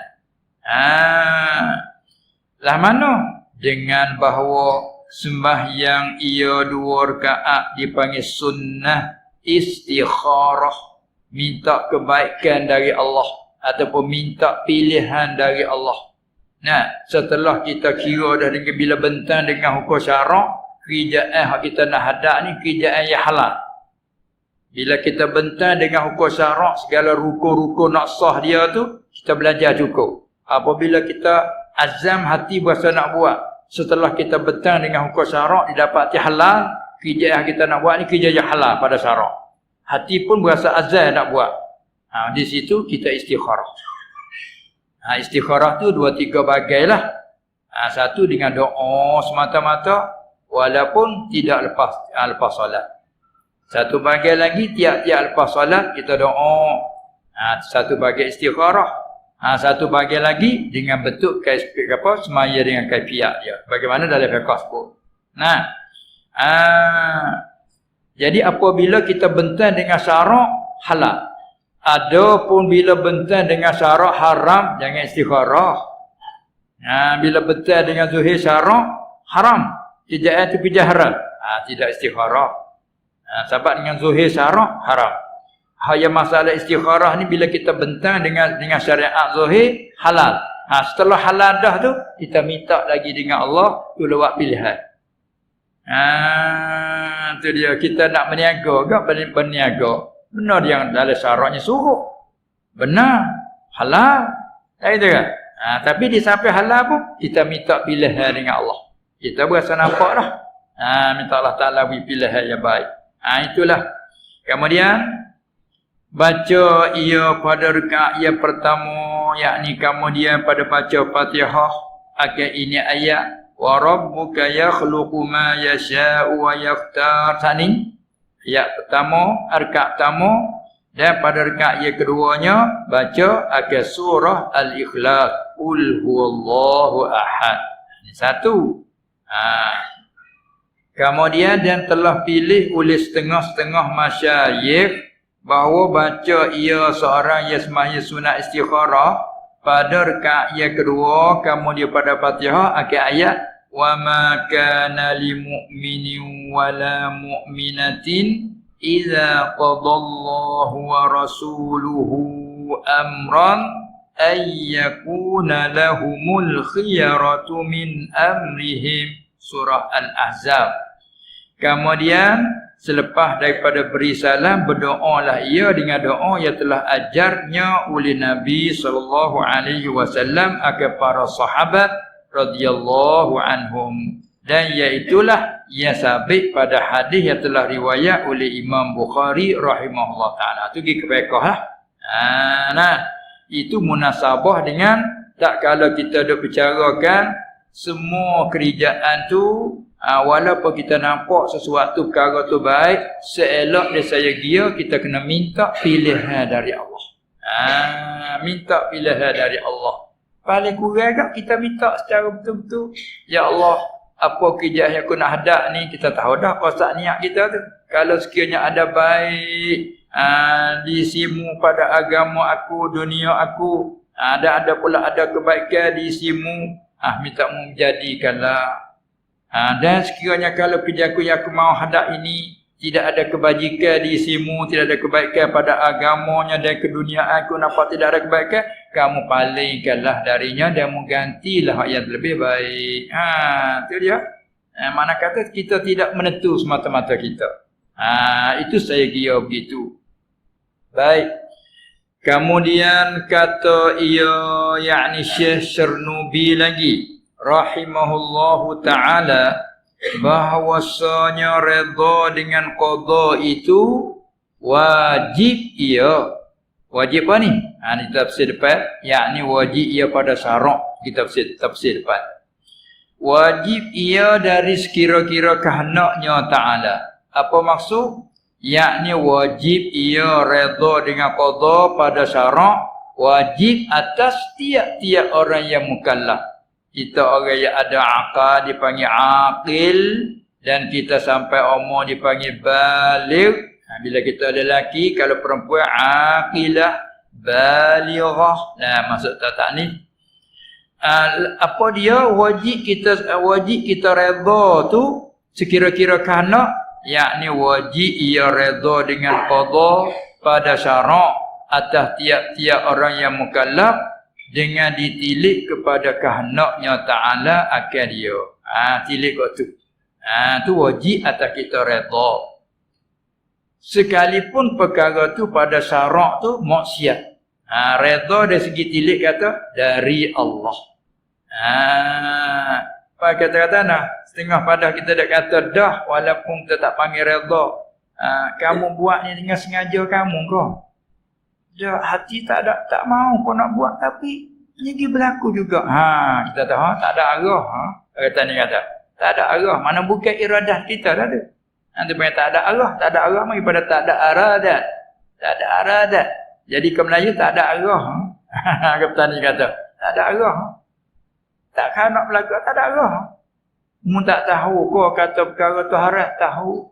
Lah mana? Dengan bahawa sembahyang ia 2 rakaat dipanggil sunnah istikharah, minta kebaikan dari Allah ataupun minta pilihan dari Allah. Nah, setelah kita kira dah dengan bila bentang dengan hukum syarak, kerjaan yang kita nak hadap ni kerjaan yang halal. Bila kita bentang dengan hukum syarak, segala rukun-rukun nak sah dia tu, kita belajar cukup. Apabila kita azam hati berasa nak buat, setelah kita bentang dengan hukum syarak, didapati halal, kerjaan yang kita nak buat ni kerja yang halal pada syarak. Hati pun berasa azam nak buat. Di situ kita istikharah. Istikharah tu 2-3 bagai lah. Satu dengan doa semata-mata, walaupun tidak lepas solat. Satu bagai lagi, tiap-tiap lepas solat kita doa. Satu bagai istikharah. Satu bagai lagi dengan bentuk semaya dengan kaifiat dia. Bagaimana dalam fiqh sebut. Jadi apabila kita bentang dengan syarak, halal. Adapun bila bentang dengan syarak haram, jangan istikharah. Bila bentang dengan zuhir syarak, haram. Kerjaan itu kerja haram. Tidak istikharah. Sebab dengan zuhir syarak, haram. Yang masalah istikharah ni bila kita bentang dengan syariat zuhir, halal. Setelah halal dah tu, kita minta lagi dengan Allah, tu lewat pilihan. Itu dia, kita nak berniaga ke berniaga. Benar yang dalam syaratnya suruh. Benar. Halal. Tak gitu kan? Tapi di sampai halal pun, kita minta pilihan dengan Allah. Kita berasa nampak dah. Minta Allah Ta'ala beri pilihan yang baik. Itulah. Kemudian, baca ia pada rakaat yang pertama, yakni kemudian pada baca Fatihah, akan ini ayat. Wa rabbuka yakhluqu ma yasha'u wa yakhtar. Sani. Ayat pertama, rakaat pertama, dan pada rakaat yang keduanya baca akan surah Al-Ikhlas, Qul huwallahu ahad. Ini satu. Kemudian dan telah pilih oleh setengah-setengah masyayikh bahawa baca ia seorang yang sembahyang sunat istikharah pada rakaat yang kedua, kemudian pada Fatihah akan ayat وَمَا كَانَ لِمُؤْمِنٍ وَلَا مُؤْمِنَةٍ إِذَا قَضَى اللَّهُ وَرَسُولُهُ أَمْرًا أَنْ يَكُونَ لَهُمُ الْخِيَرَةُ مِنْ أَمْرِهِمْ. Surah Al-Ahzab. Kemudian selepas daripada beri salam, berdoalah ia dengan doa yang telah ajarnya oleh Nabi SAW akan para sahabat radhiyallahu anhum, dan iaitulah yang sabit pada hadis yang telah riwayat oleh Imam Bukhari rahimahullah taala. Tu pergi ke fiqh lah. Itu munasabah dengan tak kalau kita dah bicarakan semua kerjaan tu, walaupun kita nampak sesuatu perkara tu baik, seelok dia saya kira kita kena minta pilihan dari Allah. Minta pilihan dari Allah. Paling kurang tak kita minta secara betul-betul. Ya Allah, apa kerjaan yang aku nak hadap ni, kita tahu dah kosak niat kita tu. Kalau sekiranya ada baik disimu pada agama aku, dunia aku, ada pula ada kebaikan disimu, minta mu menjadikanlah. Dan sekiranya kalau kerja aku yang aku mau hadap ini tidak ada kebajikan di isimu, tidak ada kebaikan pada agamanya dan keduniaan aku nampak tidak ada kebaikan, kamu palingkanlah darinya dan menggantilah yang lebih baik. Itu dia. Mana kata kita tidak menentu semata-mata kita. Itu saya kira begitu. Baik. Kemudian kata ia, yakni Syekh Syarnubi lagi rahimahullahu ta'ala, bahawasanya redha dengan qada itu wajib ia. Wajib apa ni? Ni tafsir depan, yakni wajib ia pada syarak. Kita tafsir depan. Wajib ia dari sekira-kira kehendaknya Ta'ala. Apa maksud? yakni wajib ia redha dengan qada pada syarak, wajib atas tiap-tiap orang yang mukallaf. Kita orang yang ada akal dipanggil aqil, dan kita sampai umur dipanggil baligh. Bila kita ada lelaki, kalau perempuan aqilah, balighah. Nah, maksud tak ni. Apa dia wajib kita redha tu sekira-kira kanak, yakni wajib ia redha dengan qada pada syarak atas tiap-tiap orang yang mukallaf dengan ditilik kepada kehendaknya Ta'ala akan dia. Tilik kat tu. Tu wajib atas kita redha. Sekalipun perkara tu pada syarak tu maksiat. Redha dari segi tilik kata dari Allah. Apa kata-kata nah, setengah pada kita dah kata dah walaupun kita tak panggil redha. Kamu buat ni dengan sengaja kamu ke? Dah hati tak mau kau nak buat tapi jadi berlaku juga. Kita tahu tak ada arah. Kata ni kata tak ada arah, mana bukan iradah kita dah ada. Nanti punya tak ada arah mari pada tak ada aradat. Tak ada aradat. Jadi ke Melayu tak ada arah. Kata ni kata tak ada arah. Takkan nak berlaku tak ada arah. Mu tak tahu kau kata perkara tu haram, tahu.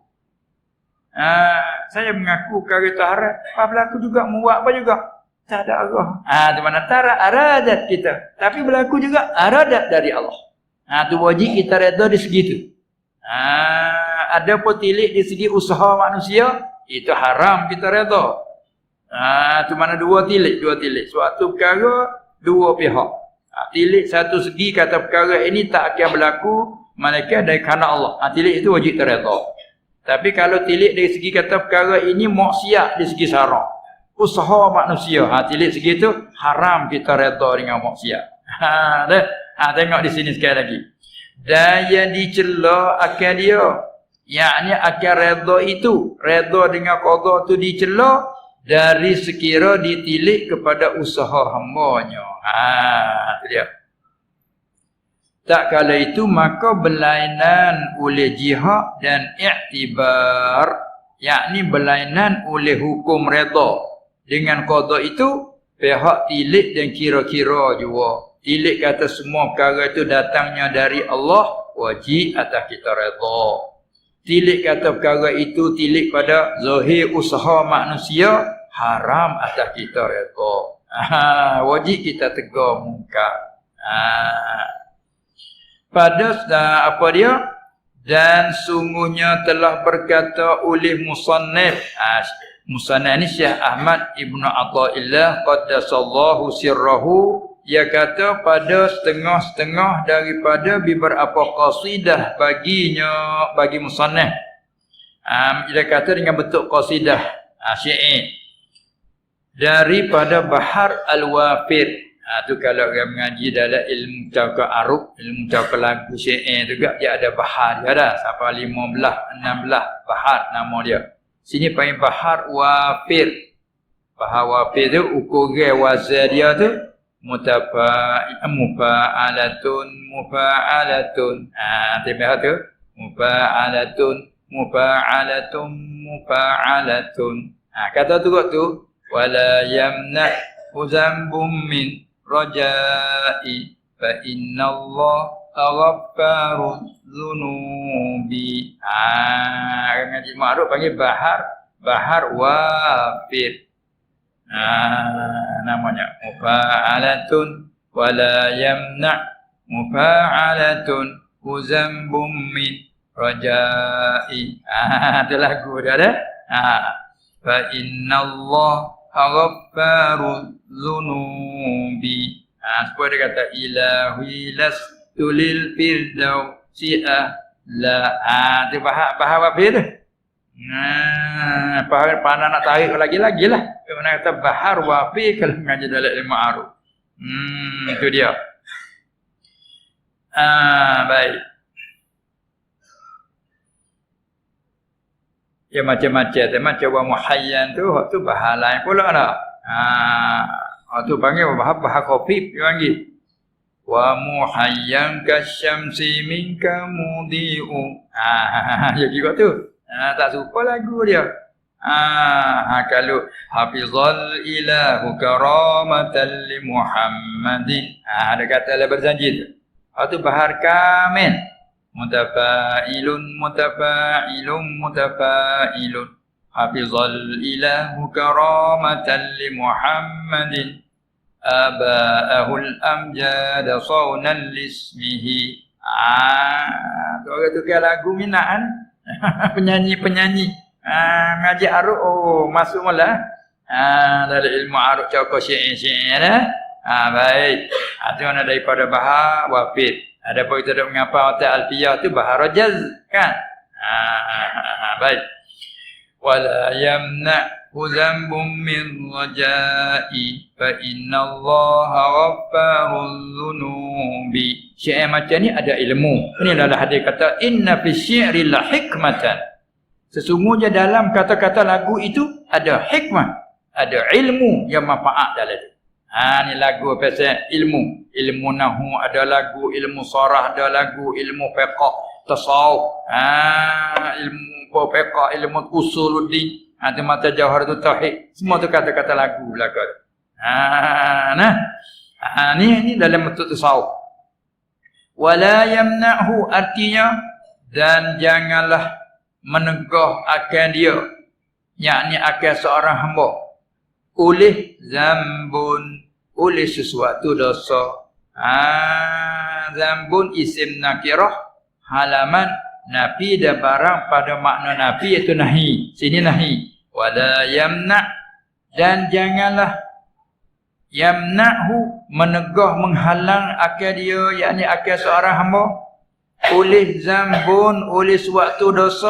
Saya mengaku perkara tu haram, apa berlaku juga mu buat apa juga. Tak ada arah. Di mana tara aradat kita, tapi berlaku juga aradat dari Allah. Tu wajib kita redha di segi tu. Ada pun tilik di segi usaha manusia, itu haram kita redha. Tu mana dua tilik. Suatu perkara dua pihak. Tilik satu segi kata perkara ini tak akan berlaku malaikat dari kerana Allah. Tilik itu wajib terredha. Tapi kalau tilik dari segi kata perkara ini maksiat di segi syarak, usaha manusia, tilik segi itu haram kita redha dengan maksiat. Tengok di sini sekali lagi. Dan yang dicela akan dia, yakni akan redha itu, redha dengan qada tu dicela dari sekira ditilik kepada usaha hambanya. Itu dia. Tak kala itu maka berlainan oleh jihad dan iktibar, yakni berlainan oleh hukum redha dengan qada itu pihak tilik dan kira-kira juga. Tilik kata semua perkara itu datangnya dari Allah, wajib atas kita redha. Tilik kata perkara itu tilik pada zahir usaha manusia, haram atas kita redha. Wajib kita tegur muka. Pada apa dia? Dan sungguhnya telah berkata oleh musannif. Musannif ni Syekh Ahmad Ibn Athaillah qaddasallahu sirrahu, ia kata pada setengah-setengah daripada beberapa qasidah bagi musannif. Dia kata dengan bentuk qasidah syair daripada Bahar Al-Wafir. Tu kalau orang mengaji dalam ilmu cakap Arab, ilmu cakap lagu syair juga dia ada bahar dia ada sampai 15, 16 bahar nama dia. Sini panggil Bahar Wafir. Bahar Wafir tu ukuran wazan dia tu mufa'alatun. Tembak tu mufa'alatun. Kata tu tu wala yamna uzambum min rajai fa innallah ghaffaruz dzunubi. Ngaji ma'ruf panggil bahar wafir. Namanya mufa'alatun wala yamna mufa'alatun uzambum min rajai. Itu lagu dia ada. Fa innallah ghaffaruz dzunubi. Supaya dia kata ilahi lastulil firdausi ahla. Itu bahar wafir tu. Pahala nak tarik lagi lah. Mana kata bahar wafir kalau mengaji dalam ilmu aruf. Itu dia. Baik. Ya macam-macam. Macam wa muhayyan tu bahar lain pula dah. Tu panggil bahar khafif dia panggil. Wa muhayyan kasyamsi minka mudi'u. Ya juga tu. Tak serupa lagu dia. Kalau hafizal ilahu karamatan li Muhammadin. Ada kata lah berjanji tu. Itu bahar kamil. Mutafailun mutafailun mutafailun. Hafizal ilahu karamatan li Muhammadin. Aba'ahul amjada sawnan lismihi. Tu orang tukar lagu minat kan? Penyanyi-penyanyi. Ngaji aruk, masuk mula. Dari ilmu aruk cakap syair-syair dah. Baik. Itu mana daripada bahar wafid. Ada pun kita dah mengapa otak alfiyah tu bahar rajaz kan? Baik. Wala yamna'hu dhanbun min raja'i fa innallaha ghaffaruz dzunubi. Syair macam ni ada ilmu. Ini adalah hadis kata inna fi syi'ri la hikmatan. Sesungguhnya dalam kata-kata lagu itu ada hikmah, ada ilmu yang manfaat dalam itu. Ni lagu pasal ilmu. Ilmu nahwu ada lagu, ilmu sarah ada lagu, ilmu fiqh, tasawuf. Ilmu fiqh, ilmu usuluddin, ada mata jawharatul tauhid. Semua tu kata-kata lagu belaka. Ni dalam bentuk tasawuf. Wala yamna'hu artinya dan janganlah menegah akan dia, yakni akan seorang hamba oleh zambun, oleh sesuatu dosa. Zambun isim nakirah, halaman nafi dan barang pada makna nafi iaitu nahi. Sini nahi. Wala yamna' dan janganlah yamna'hu menegah menghalang akan dia, yakni akan seorang hamba oleh zambun, oleh suatu dosa,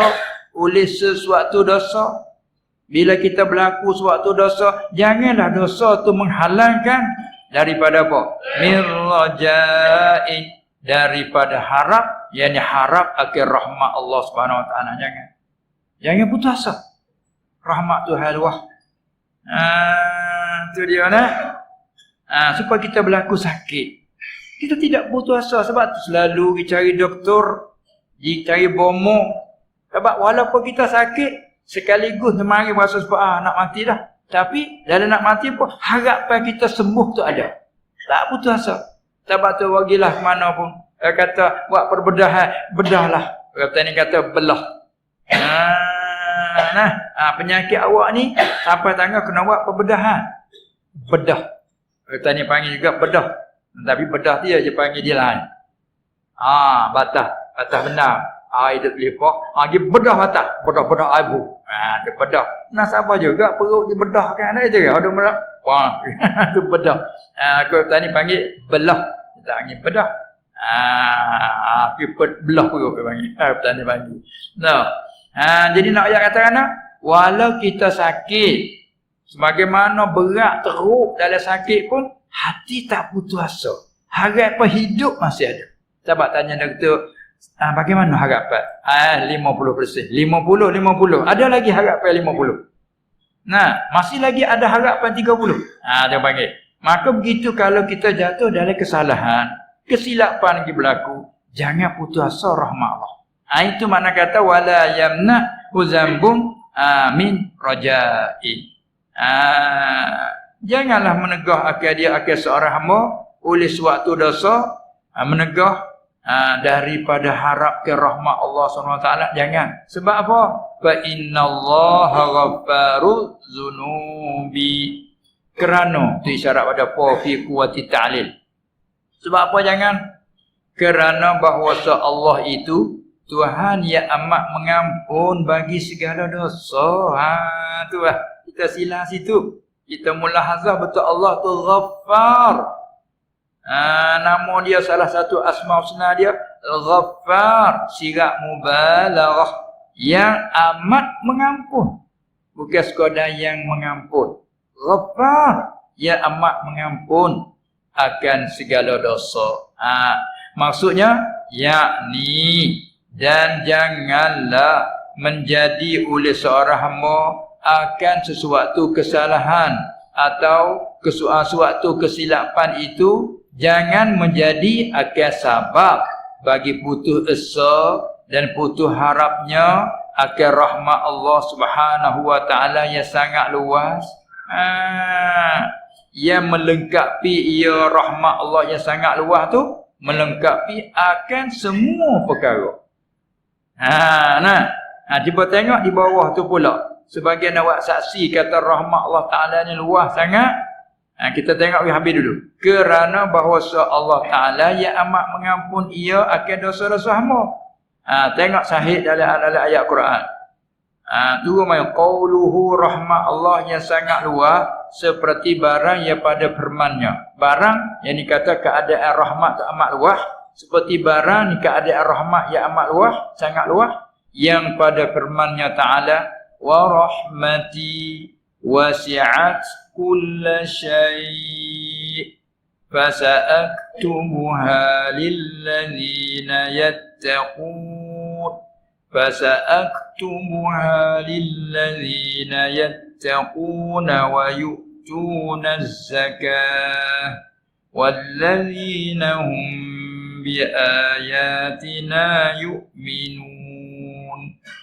oleh sesuatu dosa. Bila kita berlaku suatu dosa, janganlah dosa tu menghalangkan daripada apa? Min raja'in, daripada harap, yakni harap akan rahmat Allah Subhanahu Wa Taala. Jangan putus asa. Rahmat Tuhan luah. Tu dia nah. Supaya kita berlaku sakit, kita tidak putus asa. Sebab tu selalu kita cari doktor, cari bomo. Sebab walaupun kita sakit, sekaligus mari merasa sebab nak mati dah. Tapi dalam nak mati pun harapan kita sembuh tu ada. Tak putus asa. Sebab tu bagilah mana pun. Kata buat perbedahan, bedahlah. Kata ni kata belah. Penyakit awak ni sampai tangan kena buat perbedahan. Bedah. Kata ni panggil juga bedah. Tapi bedah dia je panggil dia lain. Batah benar. Hidup lipat. Dia bedah batah. Bedah abu. Dia bedah. Nah siapa juga perut dia bedah kan. Ada je kan. Ada merah. Itu bedah. Kata ni panggil belah. Kita panggil bedah. Belah perut dia panggil. Kata ni panggil. Jadi nak ayat kata kan. Walau kita sakit, sebagaimana berat teruk dalam sakit pun, hati tak putus asa. Harapan hidup masih ada. Sebab tanya doktor, bagaimana harapan? 50%. 50. Ada lagi harapan 50. Masih lagi ada harapan 30. Dia panggil. Maka begitu kalau kita jatuh dalam kesalahan, kesilapan lagi berlaku, jangan putus asa rahmat Allah. Itu makna kata wala yamna huzambum min raja'i. Janganlah menegah akan dia akan seorang hamba oleh suatu dosa, menegah daripada harap ke rahmat Allah SWT. Jangan. Sebab apa? Fa innallaha ghaffaruz dzunubi. Kerana tu isyarat pada fa fi quwwati ta'lil. Sebab apa jangan? Kerana bahawa Allah itu Tuhan yang amat mengampun bagi segala dosa. Tu lah. Kita silah situ. Kita mulahazah betul Allah tu Ghaffar. Nama dia salah satu asma husna dia Ghaffar. Sirat mubalaghah. Yang amat mengampun. Bukan sekadar yang mengampun. Ghaffar. Yang amat mengampun akan segala dosa. Maksudnya yakni dan janganlah menjadi oleh seorang hamba akan sesuatu kesalahan atau sesuatu kesilapan itu jangan menjadi akan sebab bagi putus asa dan putus harapnya akan rahmat Allah Subhanahu wa taala yang sangat luas. Yang melengkapi ia rahmat Allah yang sangat luas tu melengkapi akan semua perkara. Cuba tengok di bawah tu pula. Sebagian awak saksi kata rahmat Allah Ta'ala ni luas sangat. Kita tengok habis dulu. Kerana bahawa Allah Ta'ala yang amat mengampun ia akan dosa-dosa hamba. Tengok sahih dalam ayat Quran. Tu main qauluhu rahmat Allah yang sangat luas seperti barang yang pada firman-Nya. Barang yang dikata keadaan rahmat tu amat luas seperti barang ni keadaan rahmat yang amat luas, sangat luas yang pada firman-Nya Ta'ala wa rahmati wasi'at kulla syai' fasa'aktumuha lilladzina yattaqun fasa'aktumuha lilladzina yattaquna wa yu'tuna az-zakah walladzina hum biayatina yu'minun.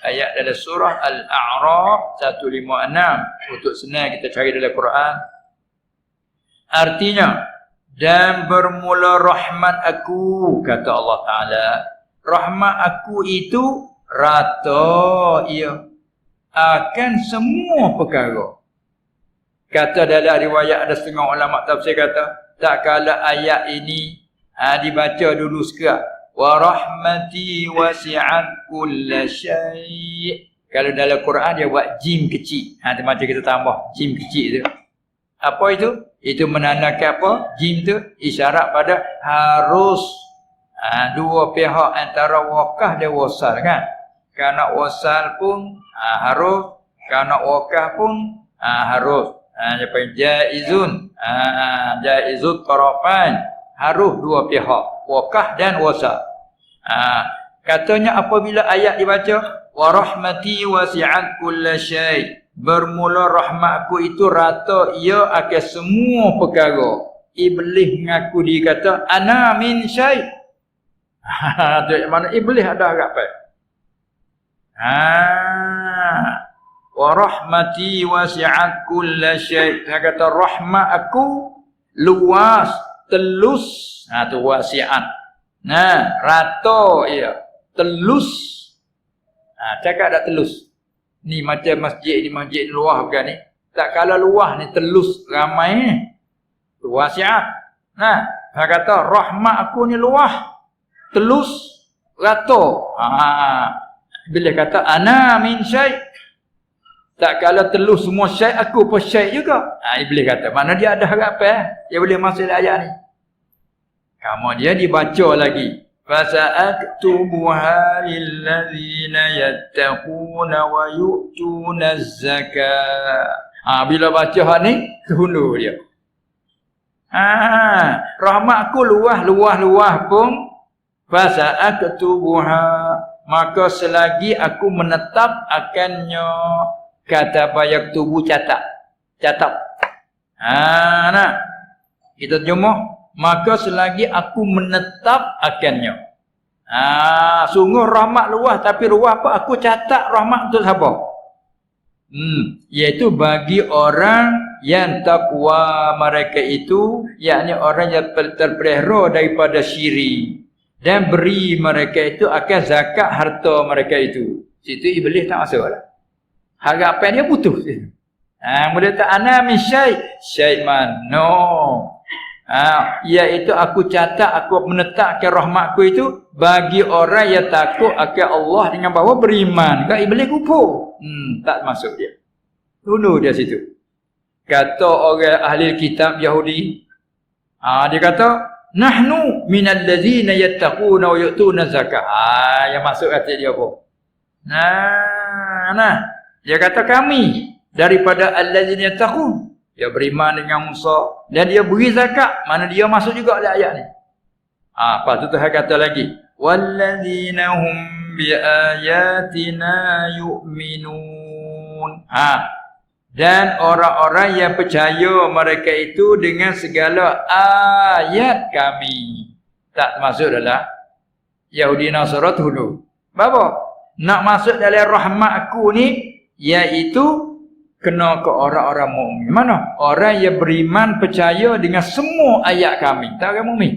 Ayat dalam surah Al-A'raf 156. Untuk senang kita cari dalam Quran. Artinya, dan bermula rahmat aku, kata Allah Ta'ala. Rahmat aku itu rata ia akan semua perkara. Kata dalam riwayat ada setengah ulama tafsir kata, tak kala ayat ini dibaca dulu sekarang. Wa rahmati wasi'at kulla syai'. Kalau dalam Quran dia buat jim kecil. Macam kita tambah jim kecil tu. Apa itu? Itu menandakan apa? Jim tu isyarat pada harus dua pihak antara wakaf dan wasal kan. Kerana wasal pun harus, kerana wakaf pun harus. Dia panggil jaizun. Jaizut tarafain. Harus dua pihak, wakaf dan wasal. Katanya apabila ayat dibaca wa rahmati wasi'at kulla syai', bermula rahmatku itu rata ia akan semua perkara. Iblis mengaku dia kata ana min syai'. Mana iblis ada harapan. Wa rahmati wasi'at kulla syai'. Dia kata rahmat aku luas, telus. Tu wasi'at. Rata ia. Telus. Cakap tak telus. Ni macam masjid ni, masjid luah bukan ni. Tak kala luah ni telus ramai ni. Wasi'at. Dia kata rahmat aku ni luah, telus, rata. Bila kata ana min syai', tak kala telus semua syai', aku pun syai' juga. Iblis kata, mana dia ada harapan dia boleh masuk dalam ayat ni. Kemudian dibaca lagi. Fasa'aktubuha lilladzina yattaquna wa yu'tuna az-zakah. Bila baca hak ni, tunduk dia. Rahmat aku luah pun fasa'aktubuha, maka selagi aku menetap akannya. Kata bayak tubuh catat. Kita terjemah, maka selagi aku menetap akannya. Sungguh rahmat luas, tapi luas apa? Aku catat rahmat untuk siapa? Iaitu bagi orang yang takwa mereka itu, yakni orang yang terpelihara daripada syirik, dan beri mereka itu akan zakat harta mereka itu. Situ iblis tak masuk lah. Harapan dia putus. Mula tak ana min syai' man. No. Iaitu aku catat, aku menetapkan rahmatku itu bagi orang yang takut akan Allah dengan bahawa beriman. Kan iblis kufur. Tak masuk dia. Tunduk dia situ. Kata orang ahli kitab Yahudi, dia kata nahnu minal ladzina yattaquna wa yu'tuna zakah. Yang masuk kata dia apa? Dia kata kami daripada alladzina yattaqun. Dia beriman dengan Musa dan dia beri zakat. Mana dia masuk juga dalam ayat ni. Lepas tu Tuhan kata lagi, walladzina hum biayatina yu'minun. Dan orang-orang yang percaya mereka itu dengan segala ayat kami. Tak masuk dalam Yahudi Nasara dulu. Apa? Nak masuk dalam rahmat aku ni, iaitu kena ke orang-orang mukmin. Mana? Orang yang beriman percaya dengan semua ayat kami. Tak orang mukmin.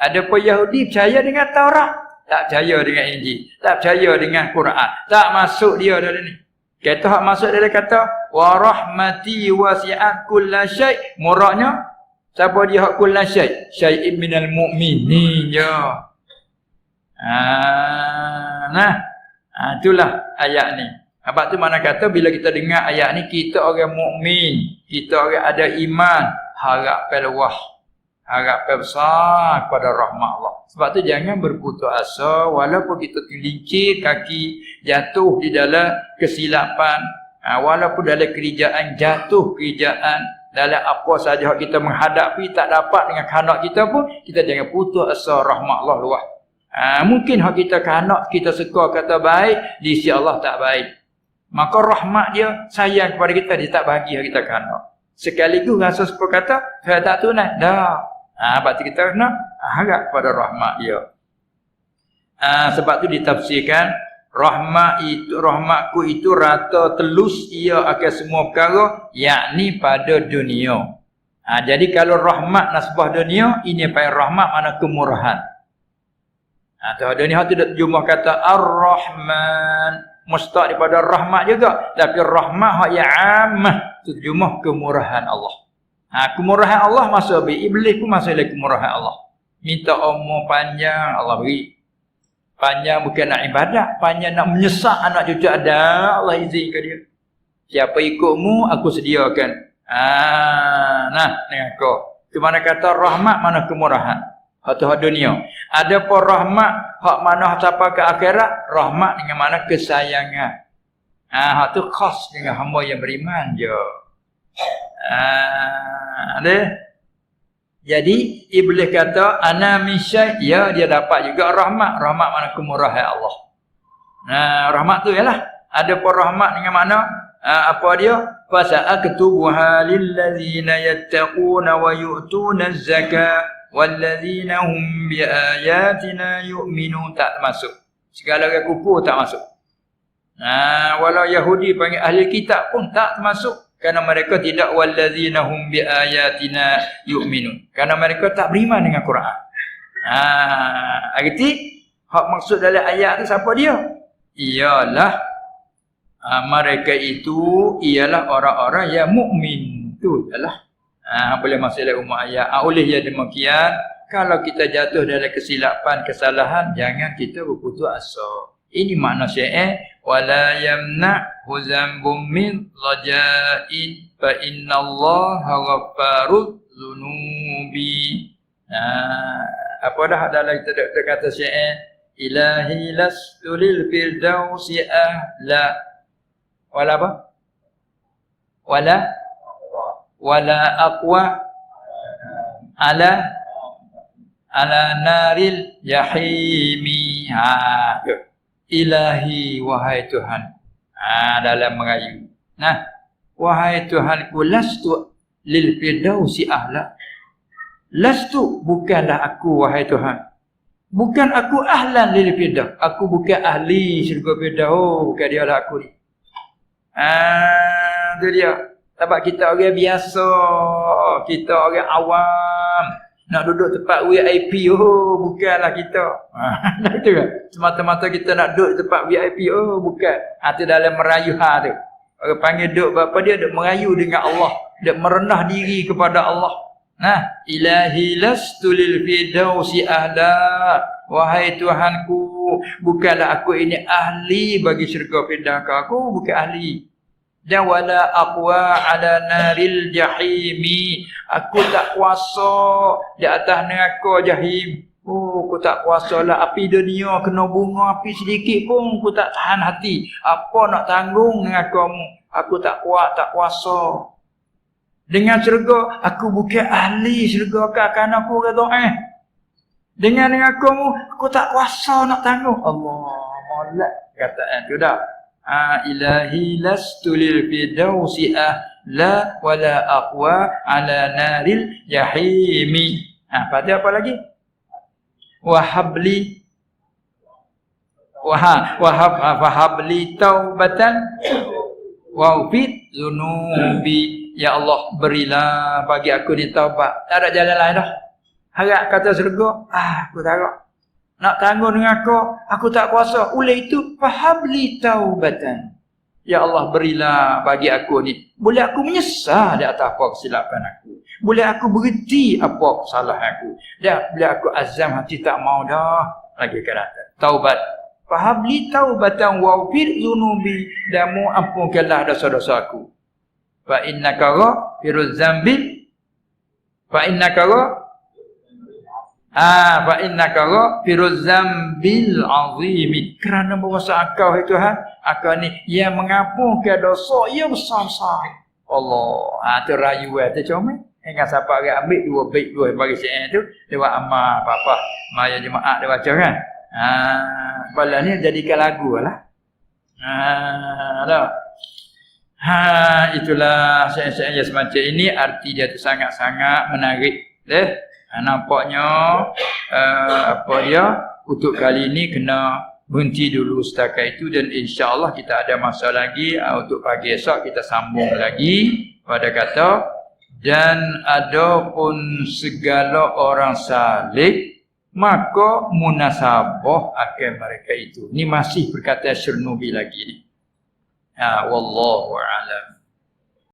Ada pun Yahudi percaya dengan Taurat, tak percaya dengan Injil, tak percaya dengan Quran. Tak masuk dia dalam ni. Kata hak masuk dalam kata wa rahmati wasi'at kullasyai. Muraknya siapa dia hak kullasyai? Syai'in minal mu'minin ya. Itulah ayat ni. Sebab tu mana kata bila kita dengar ayat ni, kita orang mukmin, kita orang ada iman, harap peluah, harap besar kepada rahmat Allah. Sebab tu jangan berputus asa walaupun kita tergelincir kaki, jatuh di dalam kesilapan, walaupun dalam kerjaan jatuh kerjaan, dalam apa saja kita menghadapi tak dapat dengan kehendak kita pun, kita jangan putus asa rahmat Allah luas. Mungkin hak kita kehendak kita suka kata baik, di sisi Allah tak baik. Maka rahmat dia sayang kepada kita, dia tak bagi hak kita kehendak. Sekaligus rasa suka kata saya tak tunai dah. Sebab tu kita kena harap pada rahmat dia. Sebab tu ditafsirkan rahmatku itu rata telus ia akan semua perkara, yakni pada dunia. Jadi kalau rahmat nasbah dunia, ini panggil rahmat mana kemurahan. Dunia tu terjemah kata Ar-Rahman, mustaq daripada rahmat juga, tapi rahmat hak yang ammah, terjemah kemurahan Allah. Kemurahan Allah masuk be, iblis pun masuk dalam kemurahan Allah. Minta umur panjang, Allah beri. Panjang bukan nak ibadat, panjang nak menyesak anak cucu ada, Allah izinkan dia. Siapa ikutmu, aku sediakan. Dengan kau. Itu mana kata rahmat, mana kemurahan. Hak tu hak dunia. Ada pun rahmat, hak mana sampai ke akhirat, rahmat dengan mana kesayangan. Hak tu khas dengan hamba yang beriman je. Jadi iblis kata ana min syai', ya dia dapat juga rahmat. Rahmat mana kemurahan Allah. Rahmat tu ialah ada pun rahmat dengan mana apa dia? Fa sa'aktubuha lil ladzina yattaquna wa yu'tuna az-zakata wal ladzina hum bi ayatina yu'minun. Tak masuk. Segala orang kufur tak masuk. Walau Yahudi panggil ahli kitab pun tak termasuk. Kerana mereka tidak walladzina hum bi ayatina yu'minun. Kerana mereka tak beriman dengan Quran. Arti hak maksud dalam ayat tu siapa dia? Ialah mereka itu ialah orang-orang yang mukmin. Itu adalah boleh masuk dalam umum ayat. Oleh yang demikian, kalau kita jatuh dalam kesilapan, kesalahan, jangan kita berputus asa. Ini makna syair wala yamna'hu dhanbun min raja'in fa innallaha ghaffarudz dzunubi. Apa dah dalam kita kata syair ilahi lastu lil firdausi ahla wala apa? Wala aqwa ala naril jahimi. Ilahi wahai Tuhan. Dalam merayu. Wahai Tuhanku, lastu lil firdausi ahla. Lastu, bukanlah aku wahai Tuhan. Bukan aku ahlan lil firdaus. Aku bukan ahli syurga firdaus. Bukan dia lah aku ni. Itu dia. Sebab kita orang biasa. Kita orang awam. Nak duduk tempat VIP, bukanlah kita. Itu kan? Semata-mata kita nak duduk tempat VIP, bukan. Itu dalam merayu tu. Orang panggil duduk apa dia? Duduk merayu dengan Allah. Duduk merendah diri kepada Allah. Ilahi lastu lil firdausi ahla. Wahai Tuhanku, bukanlah aku ini ahli bagi syurga firdaus. Aku bukan ahli. Dan wala aqwa ala naril jahimi. Aku tak kuasa di atas neraka jahim. Aku tak kuasa lah api dunia kena bunga api sedikit pun aku tak tahan hati. Apa nak tanggung dengan kamu? Aku tak kuat, tak kuasa. Dengan syurga, aku bukan ahli syurga kan aku kata Dengan kamu, aku tak kuasa nak tanggung. Allah molek kataan tu dah. Ilahi lastu lil firdausi ahla wala aqwa ala naril jahimi. Pada apa lagi? Wahabli wahab li taubatan wa fit zunubi. Ya Allah, berilah bagi aku ni taubat. Tak ada jalan lain dah. Harap kata surga, aku tak harap. Nak tanggung dengan aku tak kuasa. Oleh itu, wahab li taubatan. Ya Allah, berilah bagi aku ni. Boleh aku menyesal di atas apa kesilapan aku. Boleh aku berhenti apa kesalahan aku. Boleh aku azam hati tak mau dah. Lagi kata taubat. Fahab li taubatan wa fir zunubi. Damu ampunkanlah dosa-dosa aku. Fa innaka ghafiruz zambi. Fa innaka ghafiruz zambil azim. Kerana berkuasa Engkau itu Engkau ni yang mengampunkan dosa yang besar-besar. Allah, tu rayuan tu comel. Hingga siapa orang ambil dua baik dua bagi saya tu, dia buat amal apa-apa, maya jemaah dia baca kan. Bala ni jadikan lagu lah. Itulah saya semacam ini, arti dia tu sangat-sangat menarik. Nampaknya apa dia untuk kali ini kena berhenti dulu setakat itu, dan insya-Allah kita ada masa lagi untuk pagi esok kita sambung lagi pada kata dan adapun segala orang salih maka munasabah akan mereka itu. Ni masih perkataan Syarnubi lagi ni. Wallahu a'lam.